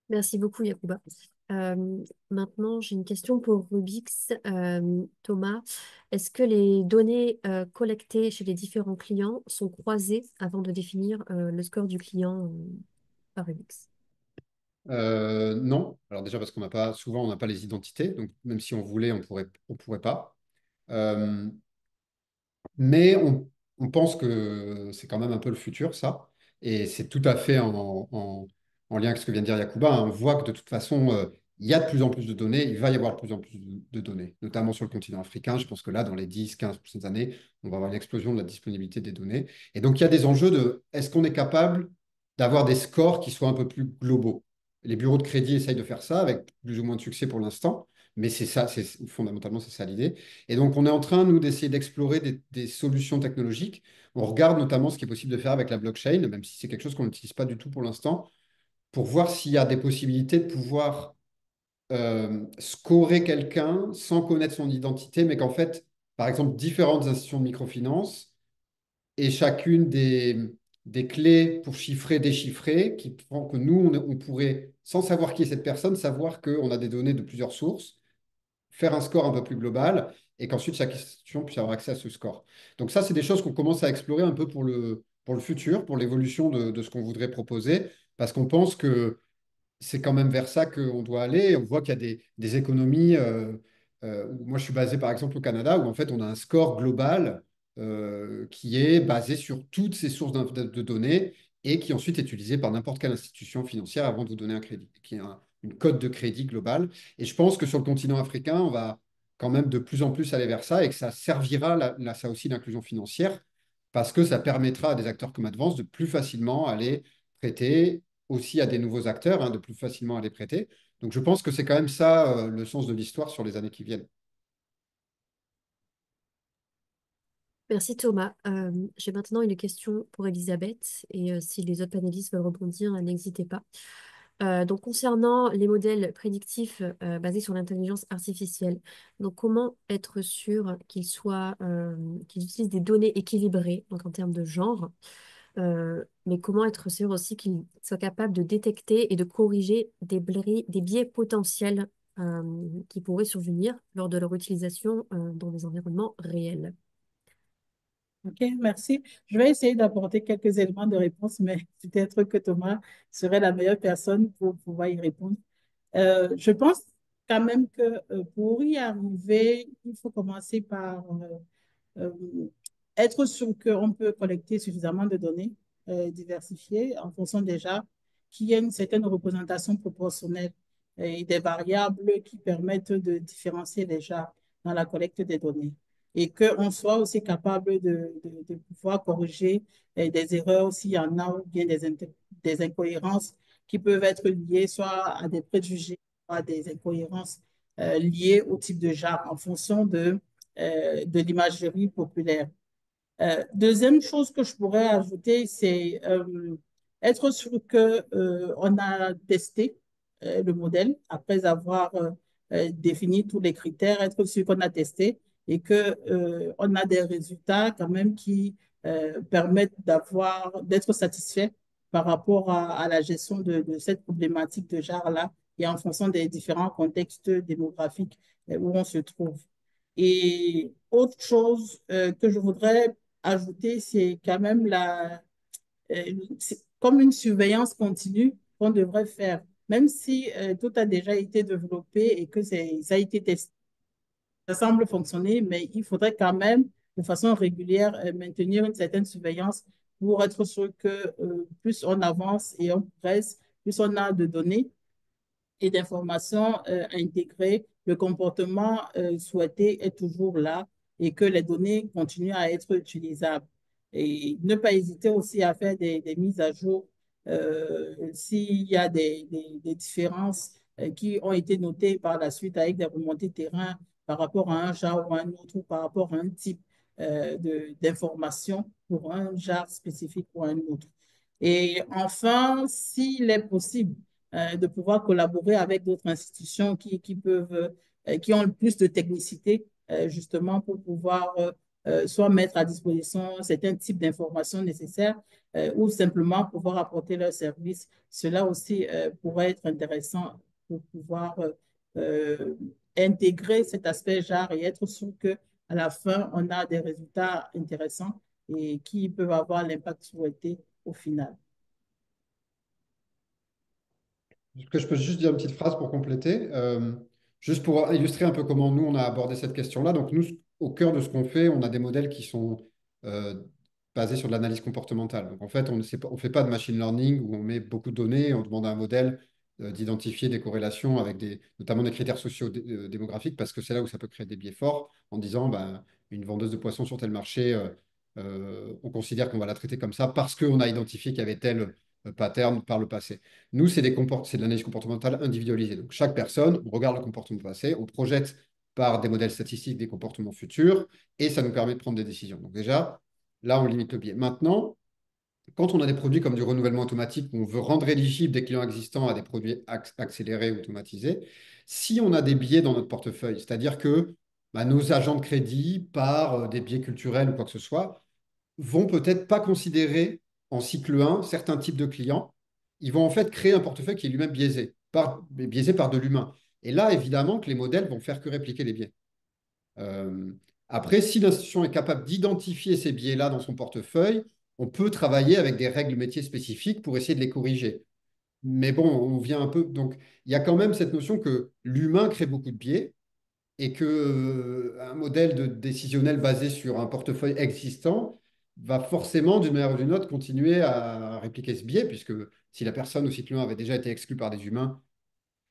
Merci beaucoup, Yacouba. Maintenant, j'ai une question pour Rubix. Thomas, est-ce que les données collectées chez les différents clients sont croisées avant de définir le score du client par Rubix? Non. Alors déjà parce qu'on n'a pas, souvent on n'a pas les identités, donc même si on voulait, on pourrait pas. Euh, Mais on pense que c'est quand même un peu le futur, ça. Et c'est tout à fait en lien avec ce que vient de dire Yacouba, hein. On voit que de toute façon, il y a de plus en plus de données, il va y avoir de plus en plus de données, notamment sur le continent africain. Je pense que là, dans les 10, 15 prochaines années, on va avoir une explosion de la disponibilité des données. Et donc, il y a des enjeux de est-ce qu'on est capable d'avoir des scores qui soient un peu plus globaux? Les bureaux de crédit essayent de faire ça avec plus ou moins de succès pour l'instant, mais c'est ça, fondamentalement, c'est ça l'idée. Et donc, on est en train, nous, d'essayer d'explorer des solutions technologiques. On regarde notamment ce qui est possible de faire avec la blockchain, même si c'est quelque chose qu'on n'utilise pas du tout pour l'instant, pour voir s'il y a des possibilités de pouvoir scorer quelqu'un sans connaître son identité, mais qu'en fait, par exemple, différentes institutions de microfinance et chacune des clés pour chiffrer, déchiffrer, qui font que nous, on pourrait, sans savoir qui est cette personne, savoir qu'on a des données de plusieurs sources, faire un score un peu plus global et qu'ensuite chaque institution puisse avoir accès à ce score. Donc ça, c'est des choses qu'on commence à explorer un peu pour le futur, pour l'évolution de ce qu'on voudrait proposer, parce qu'on pense que c'est quand même vers ça qu'on doit aller. On voit qu'il y a des économies. Moi, je suis basé par exemple au Canada, où en fait on a un score global qui est basé sur toutes ces sources de données et qui ensuite est utilisé par n'importe quelle institution financière avant de vous donner un crédit, qui est une cote de crédit globale. Et je pense que sur le continent africain, on va quand même de plus en plus aller vers ça et que ça servira, là, ça aussi, l'inclusion financière, parce que ça permettra à des acteurs comme Advance de plus facilement aller prêter aussi à des nouveaux acteurs, hein, de plus facilement à les prêter. Donc je pense que c'est quand même ça le sens de l'histoire sur les années qui viennent. Merci Thomas. J'ai maintenant une question pour Elisabeth et si les autres panélistes veulent rebondir, n'hésitez pas. Donc concernant les modèles prédictifs basés sur l'intelligence artificielle, donc comment être sûr qu'ils utilisent des données équilibrées, donc en termes de genre, mais comment être sûr aussi qu'ils soient capables de détecter et de corriger des biais potentiels qui pourraient survenir lors de leur utilisation dans des environnements réels. OK, merci. Je vais essayer d'apporter quelques éléments de réponse, mais peut-être que Thomas serait la meilleure personne pour pouvoir y répondre. Je pense quand même que pour y arriver, il faut commencer par euh, être sûr qu'on peut collecter suffisamment de données diversifiées en fonction déjà qu'il y ait une certaine représentation proportionnelle et des variables qui permettent de différencier déjà dans la collecte des données et qu'on soit aussi capable de pouvoir corriger des erreurs s'il y en a ou bien des incohérences qui peuvent être liées soit à des préjugés, soit à des incohérences liées au type de genre en fonction de l'imagerie populaire. Deuxième chose que je pourrais ajouter, c'est être sûr que on a testé le modèle après avoir défini tous les critères, être sûr qu'on a testé et que on a des résultats quand même qui permettent d'être satisfait par rapport à la gestion de cette problématique de genre-là et en fonction des différents contextes démographiques où on se trouve. Et autre chose que je voudrais ajouter, c'est quand même c'est comme une surveillance continue qu'on devrait faire, même si tout a déjà été développé et que ça a été testé, ça semble fonctionner, mais il faudrait quand même, de façon régulière, maintenir une certaine surveillance pour être sûr que plus on avance et on progresse, plus on a de données et d'informations intégrées, le comportement souhaité est toujours là et que les données continuent à être utilisables. Et ne pas hésiter aussi à faire des mises à jour s'il y a des différences qui ont été notées par la suite avec des remontées de terrain par rapport à un genre ou un autre, ou par rapport à un type d'information pour un genre spécifique ou un autre. Et enfin, s'il est possible, de pouvoir collaborer avec d'autres institutions qui ont le plus de technicité, justement, pour pouvoir soit mettre à disposition certains types d'informations nécessaires ou simplement pouvoir apporter leurs services. Cela aussi pourrait être intéressant pour pouvoir euh, intégrer cet aspect genre et être sûr que à la fin, on a des résultats intéressants et qui peuvent avoir l'impact souhaité au final. Est-ce que je peux juste dire une petite phrase pour compléter, juste pour illustrer un peu comment nous, on a abordé cette question-là. Donc, nous, au cœur de ce qu'on fait, on a des modèles qui sont euh, basés sur de l'analyse comportementale. Donc, en fait, on ne fait pas de machine learning où on met beaucoup de données et on demande à un modèle d'identifier des corrélations avec notamment des critères sociodémographiques, parce que c'est là où ça peut créer des biais forts en disant, ben, une vendeuse de poissons sur tel marché, on considère qu'on va la traiter comme ça parce qu'on a identifié qu'il y avait tel pattern par le passé. Nous, c'est de l'analyse comportementale individualisée. Donc, chaque personne, on regarde le comportement passé, on projette par des modèles statistiques des comportements futurs, et ça nous permet de prendre des décisions. Donc, déjà, là, on limite le biais. Maintenant, quand on a des produits comme du renouvellement automatique, où on veut rendre éligibles des clients existants à des produits accélérés, automatisés, si on a des biais dans notre portefeuille, c'est-à-dire que bah, nos agents de crédit, par des biais culturels ou quoi que ce soit, vont peut-être pas considérer en cycle 1 certains types de clients. Ils vont en fait créer un portefeuille qui est lui-même biaisé par de l'humain. Et là, évidemment, que les modèles vont faire que répliquer les biais. Euh, Après, si l'institution est capable d'identifier ces biais-là dans son portefeuille, on peut travailler avec des règles métiers spécifiques pour essayer de les corriger. Mais bon, on vient un peu. Donc, il y a quand même cette notion que l'humain crée beaucoup de biais et que un modèle décisionnel basé sur un portefeuille existant va forcément, d'une manière ou d'une autre, continuer à répliquer ce biais, puisque si la personne au cycle 1 avait déjà été exclue par des humains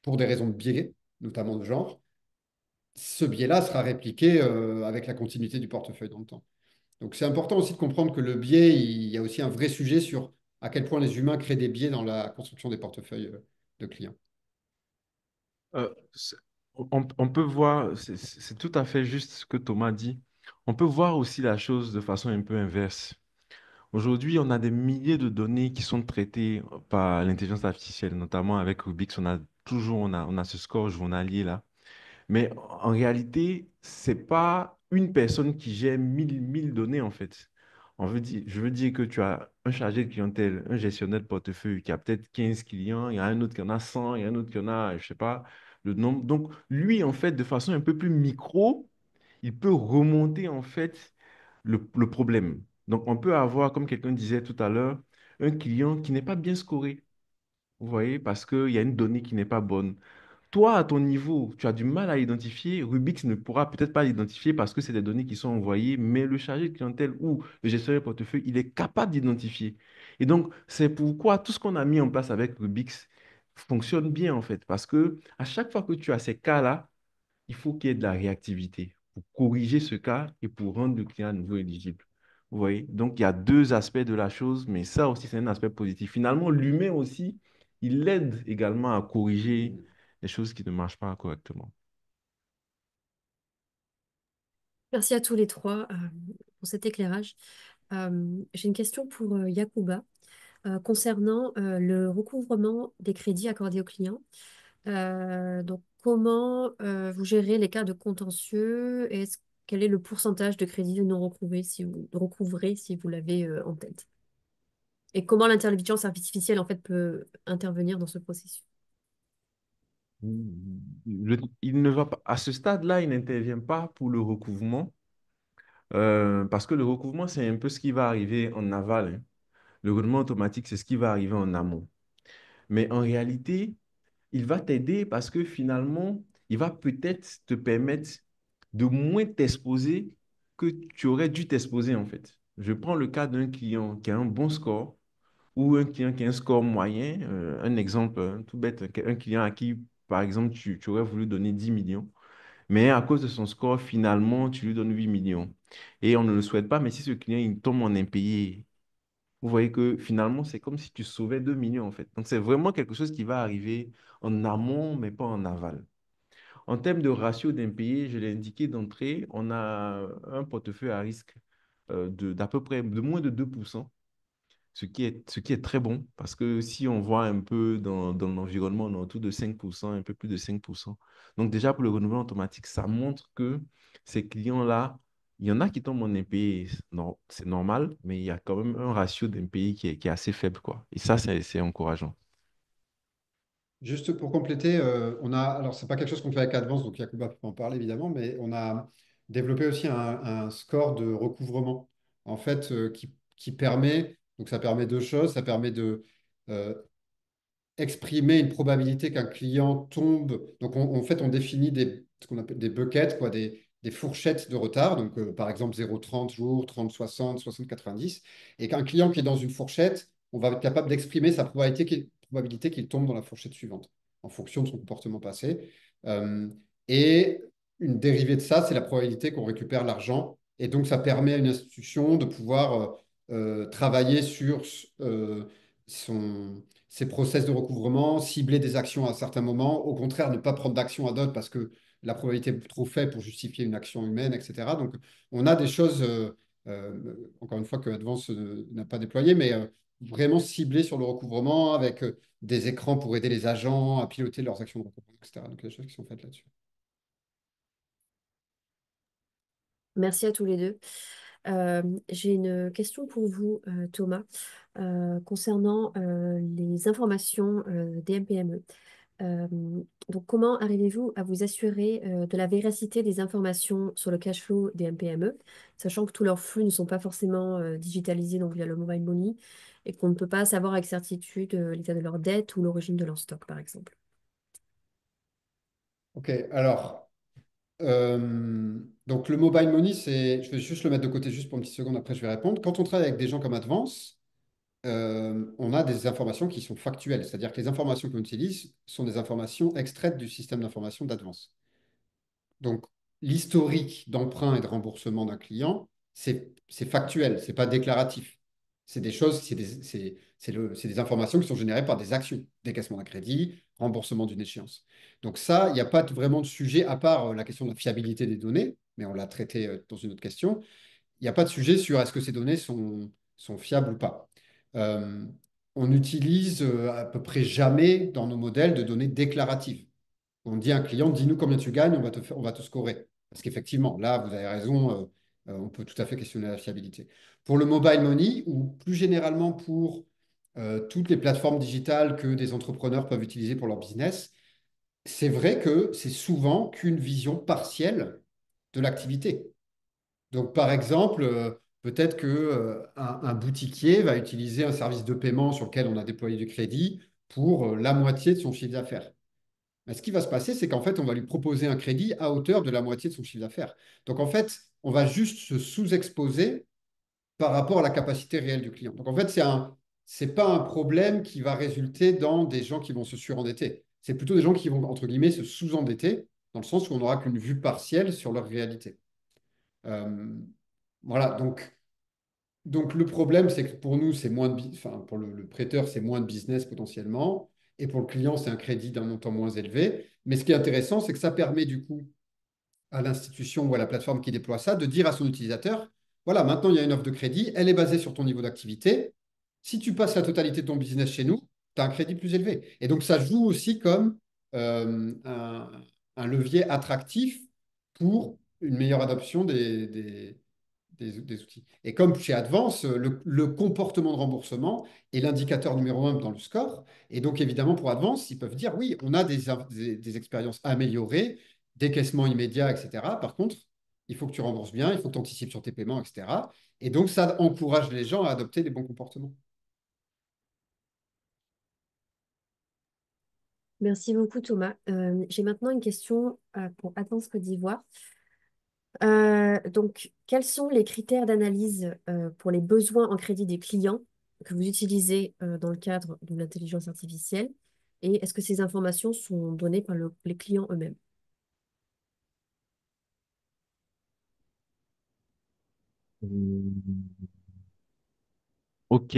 pour des raisons de biais, notamment de genre, ce biais-là sera répliqué avec la continuité du portefeuille dans le temps. Donc c'est important aussi de comprendre que le biais, il y a aussi un vrai sujet sur à quel point les humains créent des biais dans la construction des portefeuilles de clients. Euh, c'est- on peut voir, c'est tout à fait juste ce que Thomas dit. On peut voir aussi la chose de façon un peu inverse. Aujourd'hui, on a des milliers de données qui sont traitées par l'intelligence artificielle, notamment avec Rubix. On a ce score journalier là. Mais en réalité, c'est pas une personne qui gère mille données en fait. Je veux dire que tu as un chargé de clientèle, un gestionnaire de portefeuille qui a peut-être 15 clients, il y a un autre qui en a 100, il y a un autre qui en a, je sais pas, le nombre. Donc, lui, en fait, de façon un peu plus micro, il peut remonter en fait le problème. Donc, on peut avoir, comme quelqu'un disait tout à l'heure, un client qui n'est pas bien scoré. Vous voyez, parce qu'il y a une donnée qui n'est pas bonne. Toi, à ton niveau, tu as du mal à identifier. Rubix ne pourra peut-être pas l'identifier parce que c'est des données qui sont envoyées, mais le chargé de clientèle ou le gestionnaire de portefeuille, il est capable d'identifier. Et donc, c'est pourquoi tout ce qu'on a mis en place avec Rubix fonctionne bien, en fait. Parce que à chaque fois que tu as ces cas-là, il faut qu'il y ait de la réactivité pour corriger ce cas et pour rendre le client à nouveau éligible. Vous voyez? Donc, il y a deux aspects de la chose, mais ça aussi, c'est un aspect positif. Finalement, l'humain aussi, il aide également à corriger les choses qui ne marchent pas correctement. Merci à tous les trois pour cet éclairage. J'ai une question pour Yacouba. concernant le recouvrement des crédits accordés aux clients. Donc, comment vous gérez les cas de contentieux et quel est le pourcentage de crédits non recouvrés si vous l'avez en tête? Et comment l'intelligence artificielle en fait peut intervenir dans ce processus? Il ne va pas, à ce stade-là, il n'intervient pas pour le recouvrement, parce que le recouvrement, c'est un peu ce qui va arriver en aval, hein. Le recouvrement automatique, c'est ce qui va arriver en amont. Mais en réalité, il va t'aider parce que finalement, il va peut-être te permettre de moins t'exposer que tu aurais dû t'exposer en fait. Je prends le cas d'un client qui a un bon score ou un client qui a un score moyen. Un exemple tout bête, un client à qui, par exemple, tu aurais voulu donner 10 millions, mais à cause de son score, finalement, tu lui donnes 8 millions. Et on ne le souhaite pas, mais si ce client, il tombe en impayé, vous voyez que finalement, c'est comme si tu sauvais 2 millions en fait. Donc, c'est vraiment quelque chose qui va arriver en amont, mais pas en aval. En termes de ratio d'impayés, je l'ai indiqué d'entrée, on a un portefeuille à risque d'à peu près de moins de 2%, ce qui est très bon parce que si on voit un peu dans l'environnement, on est autour de 5%, un peu plus de 5%. Donc déjà pour le renouvellement automatique, ça montre que ces clients-là, il y en a qui tombent en impayé, non, c'est normal, mais il y a quand même un ratio d'impayés qui est assez faible, quoi. Et ça, c'est encourageant. Juste pour compléter, alors c'est pas quelque chose qu'on fait avec Advance, donc Yacouba peut en parler évidemment, mais on a développé aussi un score de recouvrement, en fait, qui permet, donc ça permet deux choses, ça permet de euh, exprimer une probabilité qu'un client tombe. Donc, en fait, on définit ce qu'on appelle des buckets, quoi, des fourchettes de retard. Donc, par exemple, 0,30 jours, 30, 60, 60, 90. Et qu'un client qui est dans une fourchette, on va être capable d'exprimer sa probabilité qu'il tombe dans la fourchette suivante, en fonction de son comportement passé. Euh, et une dérivée de ça, c'est la probabilité qu'on récupère l'argent. Et donc, ça permet à une institution de pouvoir travailler sur son ces process de recouvrement, cibler des actions à certains moments, au contraire, ne pas prendre d'action à d'autres parce que la probabilité est trop faible pour justifier une action humaine, etc. Donc, on a des choses, encore une fois, que Advance n'a pas déployées, mais vraiment ciblées sur le recouvrement avec des écrans pour aider les agents à piloter leurs actions de recouvrement, etc. Donc, il y a des choses qui sont faites là-dessus. Merci à tous les deux. J'ai une question pour vous, Thomas, concernant les informations des MPME. Euh, donc, comment arrivez-vous à vous assurer de la véracité des informations sur le cash flow des MPME, sachant que tous leurs flux ne sont pas forcément digitalisés donc via le mobile money et qu'on ne peut pas savoir avec certitude l'état de leur dette ou l'origine de leur stock, par exemple? OK, alors, donc le mobile money, je vais juste le mettre de côté juste pour une petite seconde, après je vais répondre. Quand on travaille avec des gens comme Advance, on a des informations qui sont factuelles, c'est-à-dire que les informations qu'on utilise sont des informations extraites du système d'information d'Advance. Donc, l'historique d'emprunt et de remboursement d'un client, c'est factuel, c'est pas déclaratif. C'est des choses, c'est des informations qui sont générées par des actions, décaissement d'un crédit, remboursement d'une échéance. Donc ça, il n'y a pas vraiment de sujet, à part la question de la fiabilité des données, mais on l'a traité dans une autre question. Il n'y a pas de sujet sur est-ce que ces données sont fiables ou pas. Euh, on utilise à peu près jamais dans nos modèles de données déclaratives. On dit à un client, dis-nous combien tu gagnes, on va te scorer. Parce qu'effectivement, là, vous avez raison, on peut tout à fait questionner la fiabilité. Pour le mobile money, ou plus généralement pour toutes les plateformes digitales que des entrepreneurs peuvent utiliser pour leur business, c'est vrai que c'est souvent qu'une vision partielle de l'activité. Donc, par exemple, peut-être que, un boutiquier va utiliser un service de paiement sur lequel on a déployé du crédit pour la moitié de son chiffre d'affaires. Mais ce qui va se passer, c'est qu'en fait, on va lui proposer un crédit à hauteur de la moitié de son chiffre d'affaires. Donc, en fait, on va juste se sous-exposer par rapport à la capacité réelle du client. Donc, en fait, c'est pas un problème qui va résulter dans des gens qui vont se surendetter. C'est plutôt des gens qui vont, entre guillemets, se sous-endetter, dans le sens où on n'aura qu'une vue partielle sur leur réalité. Euh, voilà, donc, le problème, c'est que pour nous, c'est enfin, pour le prêteur, c'est moins de business potentiellement. Et pour le client, c'est un crédit d'un montant moins élevé. Mais ce qui est intéressant, c'est que ça permet du coup à l'institution ou à la plateforme qui déploie ça de dire à son utilisateur, voilà, maintenant il y a une offre de crédit, elle est basée sur ton niveau d'activité. Si tu passes la totalité de ton business chez nous, tu as un crédit plus élevé. Et donc, ça joue aussi comme un levier attractif pour une meilleure adoption des outils. Et comme chez Advance, le comportement de remboursement est l'indicateur numéro un dans le score. Et donc, évidemment, pour Advance, ils peuvent dire, oui, on a des expériences améliorées, décaissement immédiat, etc. Par contre, il faut que tu rembourses bien, il faut que tu anticipes sur tes paiements, etc. Et donc, ça encourage les gens à adopter des bons comportements. Merci beaucoup, Thomas. J'ai maintenant une question pour Advance Côte d'Ivoire. Donc, quels sont les critères d'analyse pour les besoins en crédit des clients que vous utilisez dans le cadre de l'intelligence artificielle? Et est-ce que ces informations sont données par les clients eux-mêmes? Hmm. Ok.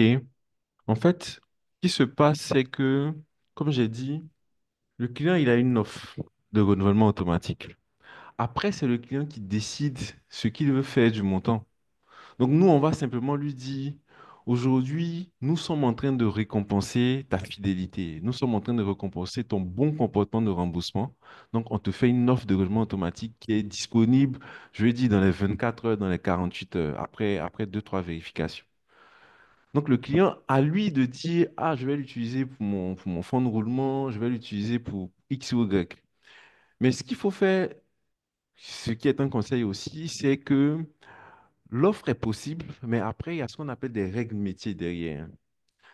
En fait, ce qui se passe, c'est que, comme j'ai dit, le client, il a une offre de renouvellement automatique. Après, c'est le client qui décide ce qu'il veut faire du montant. Donc, nous, on va simplement lui dire, aujourd'hui, nous sommes en train de récompenser ta fidélité. Nous sommes en train de récompenser ton bon comportement de remboursement. Donc, on te fait une offre de renouvellement automatique qui est disponible, je vais dire, dans les 24 heures, dans les 48 heures, après deux, trois vérifications. Donc, le client, à lui de dire, ah, je vais l'utiliser pour mon fonds de roulement, je vais l'utiliser pour X ou Y. Mais ce qu'il faut faire, ce qui est un conseil aussi, c'est que l'offre est possible, mais après, il y a ce qu'on appelle des règles métiers derrière.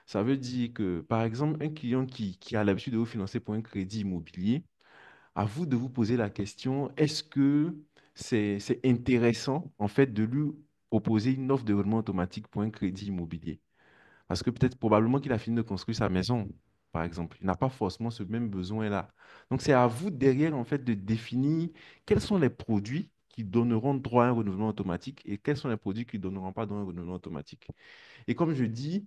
Ça veut dire que, par exemple, un client qui a l'habitude de vous financer pour un crédit immobilier, à vous de vous poser la question, est-ce que c'est intéressant, en fait, de lui proposer une offre de règlement automatique pour un crédit immobilier? Parce que peut-être probablement qu'il a fini de construire sa maison, par exemple. Il n'a pas forcément ce même besoin-là. Donc, c'est à vous derrière, en fait, de définir quels sont les produits qui donneront droit à un renouvellement automatique et quels sont les produits qui ne donneront pas droit à un renouvellement automatique. Et comme je dis,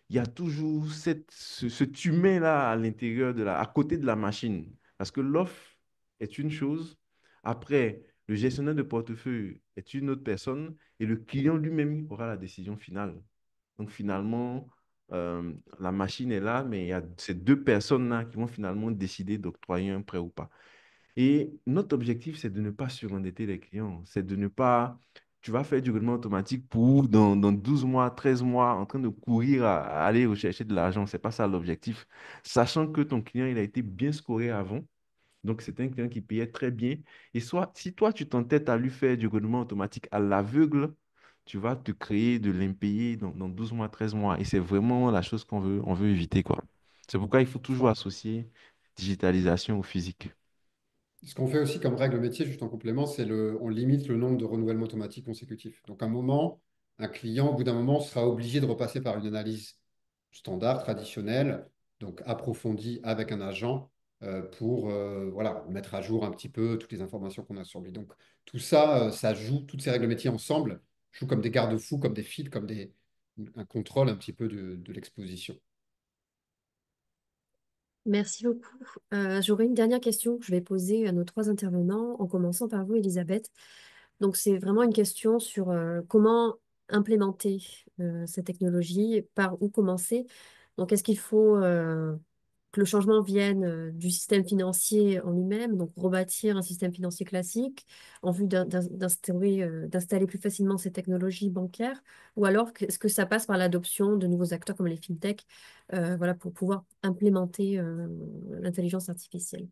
il y a toujours cet humain-là à l'intérieur à côté de la machine. Parce que l'offre est une chose. Après, le gestionnaire de portefeuille est une autre personne et le client lui-même aura la décision finale. Donc finalement, la machine est là, mais il y a ces deux personnes-là qui vont finalement décider d'octroyer un prêt ou pas. Et notre objectif, c'est de ne pas surendetter les clients. C'est de ne pas, tu vas faire du règlement automatique pour dans 12 mois, 13 mois, en train de courir à aller rechercher de l'argent. C'est pas ça l'objectif. Sachant que ton client, il a été bien scoré avant. Donc, c'est un client qui payait très bien. Et soit, si toi, tu t'entêtes à lui faire du règlement automatique à l'aveugle, tu vas te créer de l'impayé dans 12 mois, 13 mois. Et c'est vraiment la chose on veut éviter, quoi. C'est pourquoi il faut toujours associer digitalisation au physique. Ce qu'on fait aussi comme règle métier, juste en complément, on limite le nombre de renouvellements automatiques consécutifs. Donc, un client, au bout d'un moment, sera obligé de repasser par une analyse standard, traditionnelle, donc approfondie avec un agent pour voilà, mettre à jour un petit peu toutes les informations qu'on a sur lui. Donc, tout ça, ça joue, toutes ces règles métiers ensemble, jouent comme des garde-fous, comme des fils, un contrôle un petit peu de l'exposition. Merci beaucoup. J'aurais une dernière question que je vais poser à nos trois intervenants, en commençant par vous, Elisabeth. Donc, c'est vraiment une question sur comment implémenter cette technologie, par où commencer. Donc, est-ce qu'il faut que le changement vienne du système financier en lui-même, donc rebâtir un système financier classique en vue d'installer plus facilement ces technologies bancaires, ou alors est-ce que ça passe par l'adoption de nouveaux acteurs comme les fintechs, voilà, pour pouvoir implémenter l'intelligence artificielle?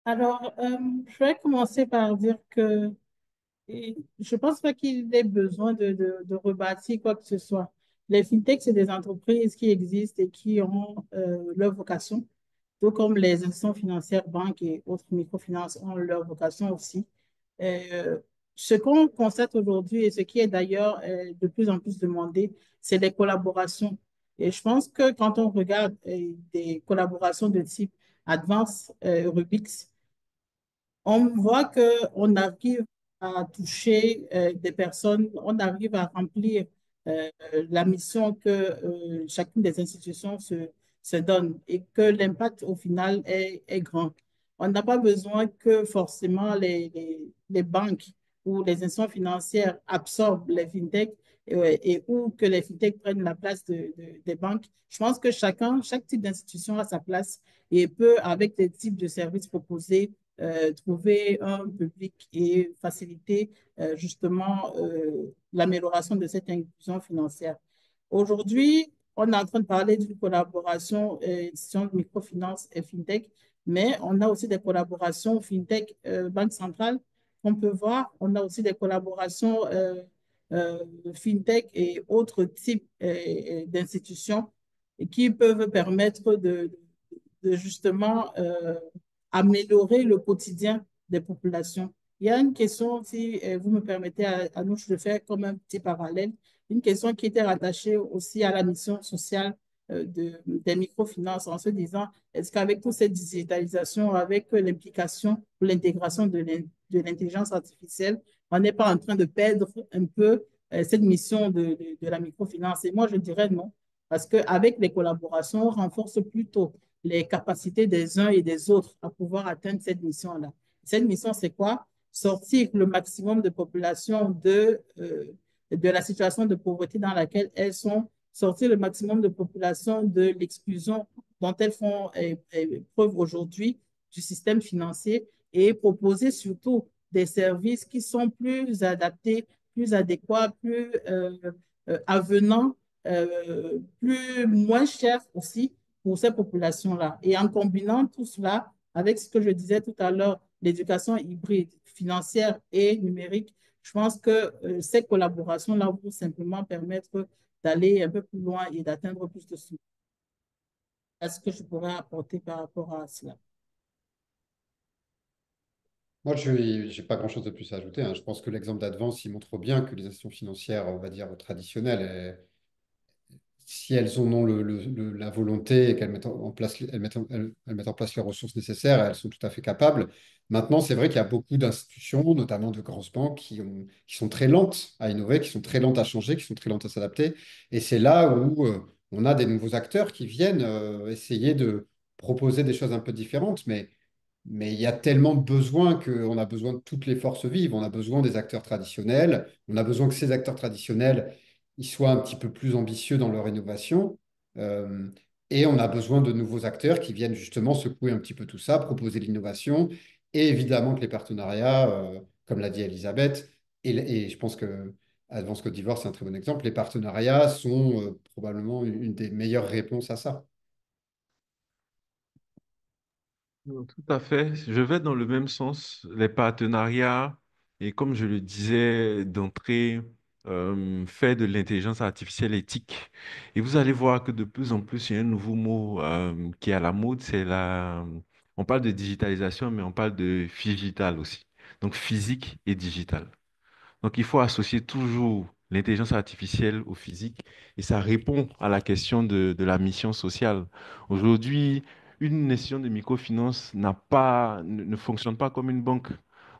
Alors, je vais commencer par dire que je pense pas qu'il ait besoin de rebâtir quoi que ce soit. Les fintechs, c'est des entreprises qui existent et qui ont leur vocation, tout comme les institutions financières, banques et autres microfinances ont leur vocation aussi. Euh, Ce qu'on constate aujourd'hui et ce qui est d'ailleurs de plus en plus demandé, c'est des collaborations. Et je pense que quand on regarde des collaborations de type Advance, Rubix, on voit qu'on arrive à toucher des personnes, on arrive à remplir euh, la mission que chacune des institutions se donne et que l'impact au final est grand. On n'a pas besoin que forcément les banques ou les institutions financières absorbent les fintechs, et où que les fintechs prennent la place des banques. Je pense que chaque type d'institution a sa place et peut, avec les types de services proposés, trouver un public et faciliter justement l'amélioration de cette inclusion financière. Aujourd'hui, on est en train de parler d'une collaboration institution de microfinance et fintech, mais on a aussi des collaborations fintech banque centrale qu'on peut voir. On a aussi des collaborations euh, fintech et autres types d'institutions qui peuvent permettre de justement améliorer le quotidien des populations. Il y a une question, si vous me permettez à nous de faire comme un petit parallèle, une question qui était rattachée aussi à la mission sociale des microfinances en se disant, est-ce qu'avec toute cette digitalisation, avec l'implication ou l'intégration de l'intelligence artificielle, on n'est pas en train de perdre un peu cette mission de la microfinance? Et moi, je dirais non, parce qu'avec les collaborations, on renforce plutôt les capacités des uns et des autres à pouvoir atteindre cette mission-là. Cette mission, c'est quoi? Sortir le maximum de populations de la situation de pauvreté dans laquelle elles sont, sortir le maximum de populations de l'exclusion dont elles font preuve aujourd'hui du système financier et proposer surtout des services qui sont plus adaptés, plus adéquats, plus avenants, moins chers aussi pour ces populations-là. Et en combinant tout cela avec ce que je disais tout à l'heure, l'éducation hybride, financière et numérique, je pense que ces collaborations-là vont simplement permettre d'aller un peu plus loin et d'atteindre plus de succès. Est-ce que je pourrais apporter par rapport à cela? Moi, je n'ai pas grand-chose de plus à ajouter, hein. Je pense que l'exemple d'Advance, il montre bien que les institutions financières, on va dire, traditionnelles, si elles en ont la volonté et qu'elles mettent en place, elles mettent en place les ressources nécessaires, elles sont tout à fait capables. Maintenant, c'est vrai qu'il y a beaucoup d'institutions, notamment de grosses banques, qui sont très lentes à innover, qui sont très lentes à changer, qui sont très lentes à s'adapter. Et c'est là où on a des nouveaux acteurs qui viennent essayer de proposer des choses un peu différentes. Mais il y a tellement de besoins qu'on a besoin de toutes les forces vives. On a besoin des acteurs traditionnels. On a besoin que ces acteurs traditionnels ils soient un petit peu plus ambitieux dans leur innovation. Euh, et on a besoin de nouveaux acteurs qui viennent justement secouer un petit peu tout ça, proposer de l'innovation. Et évidemment que les partenariats, comme l'a dit Elisabeth, et je pense que Advance Côte d'Ivoire, c'est un très bon exemple, les partenariats sont probablement une des meilleures réponses à ça. Tout à fait. Je vais dans le même sens. Les partenariats, et comme je le disais d'entrée, fait de l'intelligence artificielle éthique. Et vous allez voir que de plus en plus, il y a un nouveau mot qui est à la mode, c'est la... On parle de digitalisation, mais on parle de phygital aussi. Donc physique et digital. Donc, il faut associer toujours l'intelligence artificielle au physique et ça répond à la question de la mission sociale. Aujourd'hui, une institution de microfinance ne fonctionne pas comme une banque.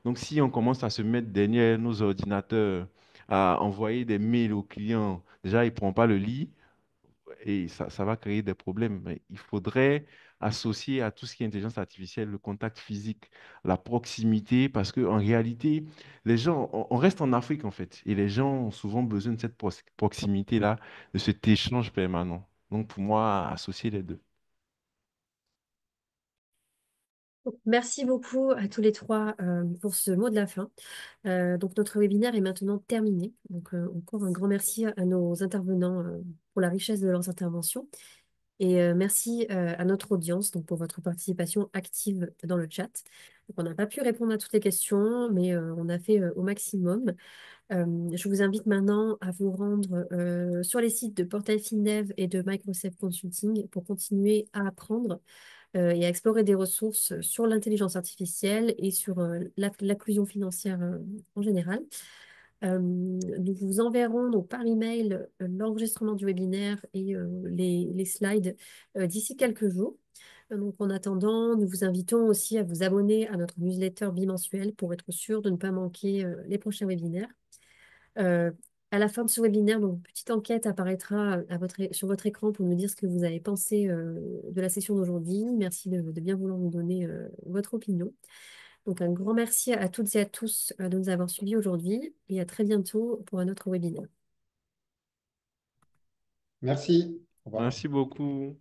Donc, si on commence à se mettre derrière nos ordinateurs, à envoyer des mails aux clients, déjà, ils ne pourront pas le lire et ça va créer des problèmes. Mais il faudrait associer à tout ce qui est intelligence artificielle le contact physique, la proximité, parce qu'en réalité, les gens, on reste en Afrique en fait, et les gens ont souvent besoin de cette proximité-là, de cet échange permanent. Donc pour moi, associer les deux. Merci beaucoup à tous les trois pour ce mot de la fin. Donc notre webinaire est maintenant terminé. Donc encore un grand merci à nos intervenants pour la richesse de leurs interventions. Et merci à notre audience donc, pour votre participation active dans le chat. Donc, on n'a pas pu répondre à toutes les questions, mais on a fait au maximum. Je vous invite maintenant à vous rendre sur les sites de Portail FinDev et de Microsoft Consulting pour continuer à apprendre et à explorer des ressources sur l'intelligence artificielle et sur l'inclusion financière en général. Nous vous enverrons donc, par email l'enregistrement du webinaire et les slides d'ici quelques jours. Donc, en attendant, nous vous invitons aussi à vous abonner à notre newsletter bimensuelle pour être sûr de ne pas manquer les prochains webinaires. Euh, à la fin de ce webinaire, donc, une petite enquête apparaîtra sur votre écran pour nous dire ce que vous avez pensé de la session d'aujourd'hui. Merci de bien vouloir nous donner votre opinion. Donc, un grand merci à toutes et à tous de nous avoir suivis aujourd'hui et à très bientôt pour un autre webinaire. Merci. Au revoir. Merci beaucoup.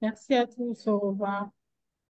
Merci à tous. Au revoir.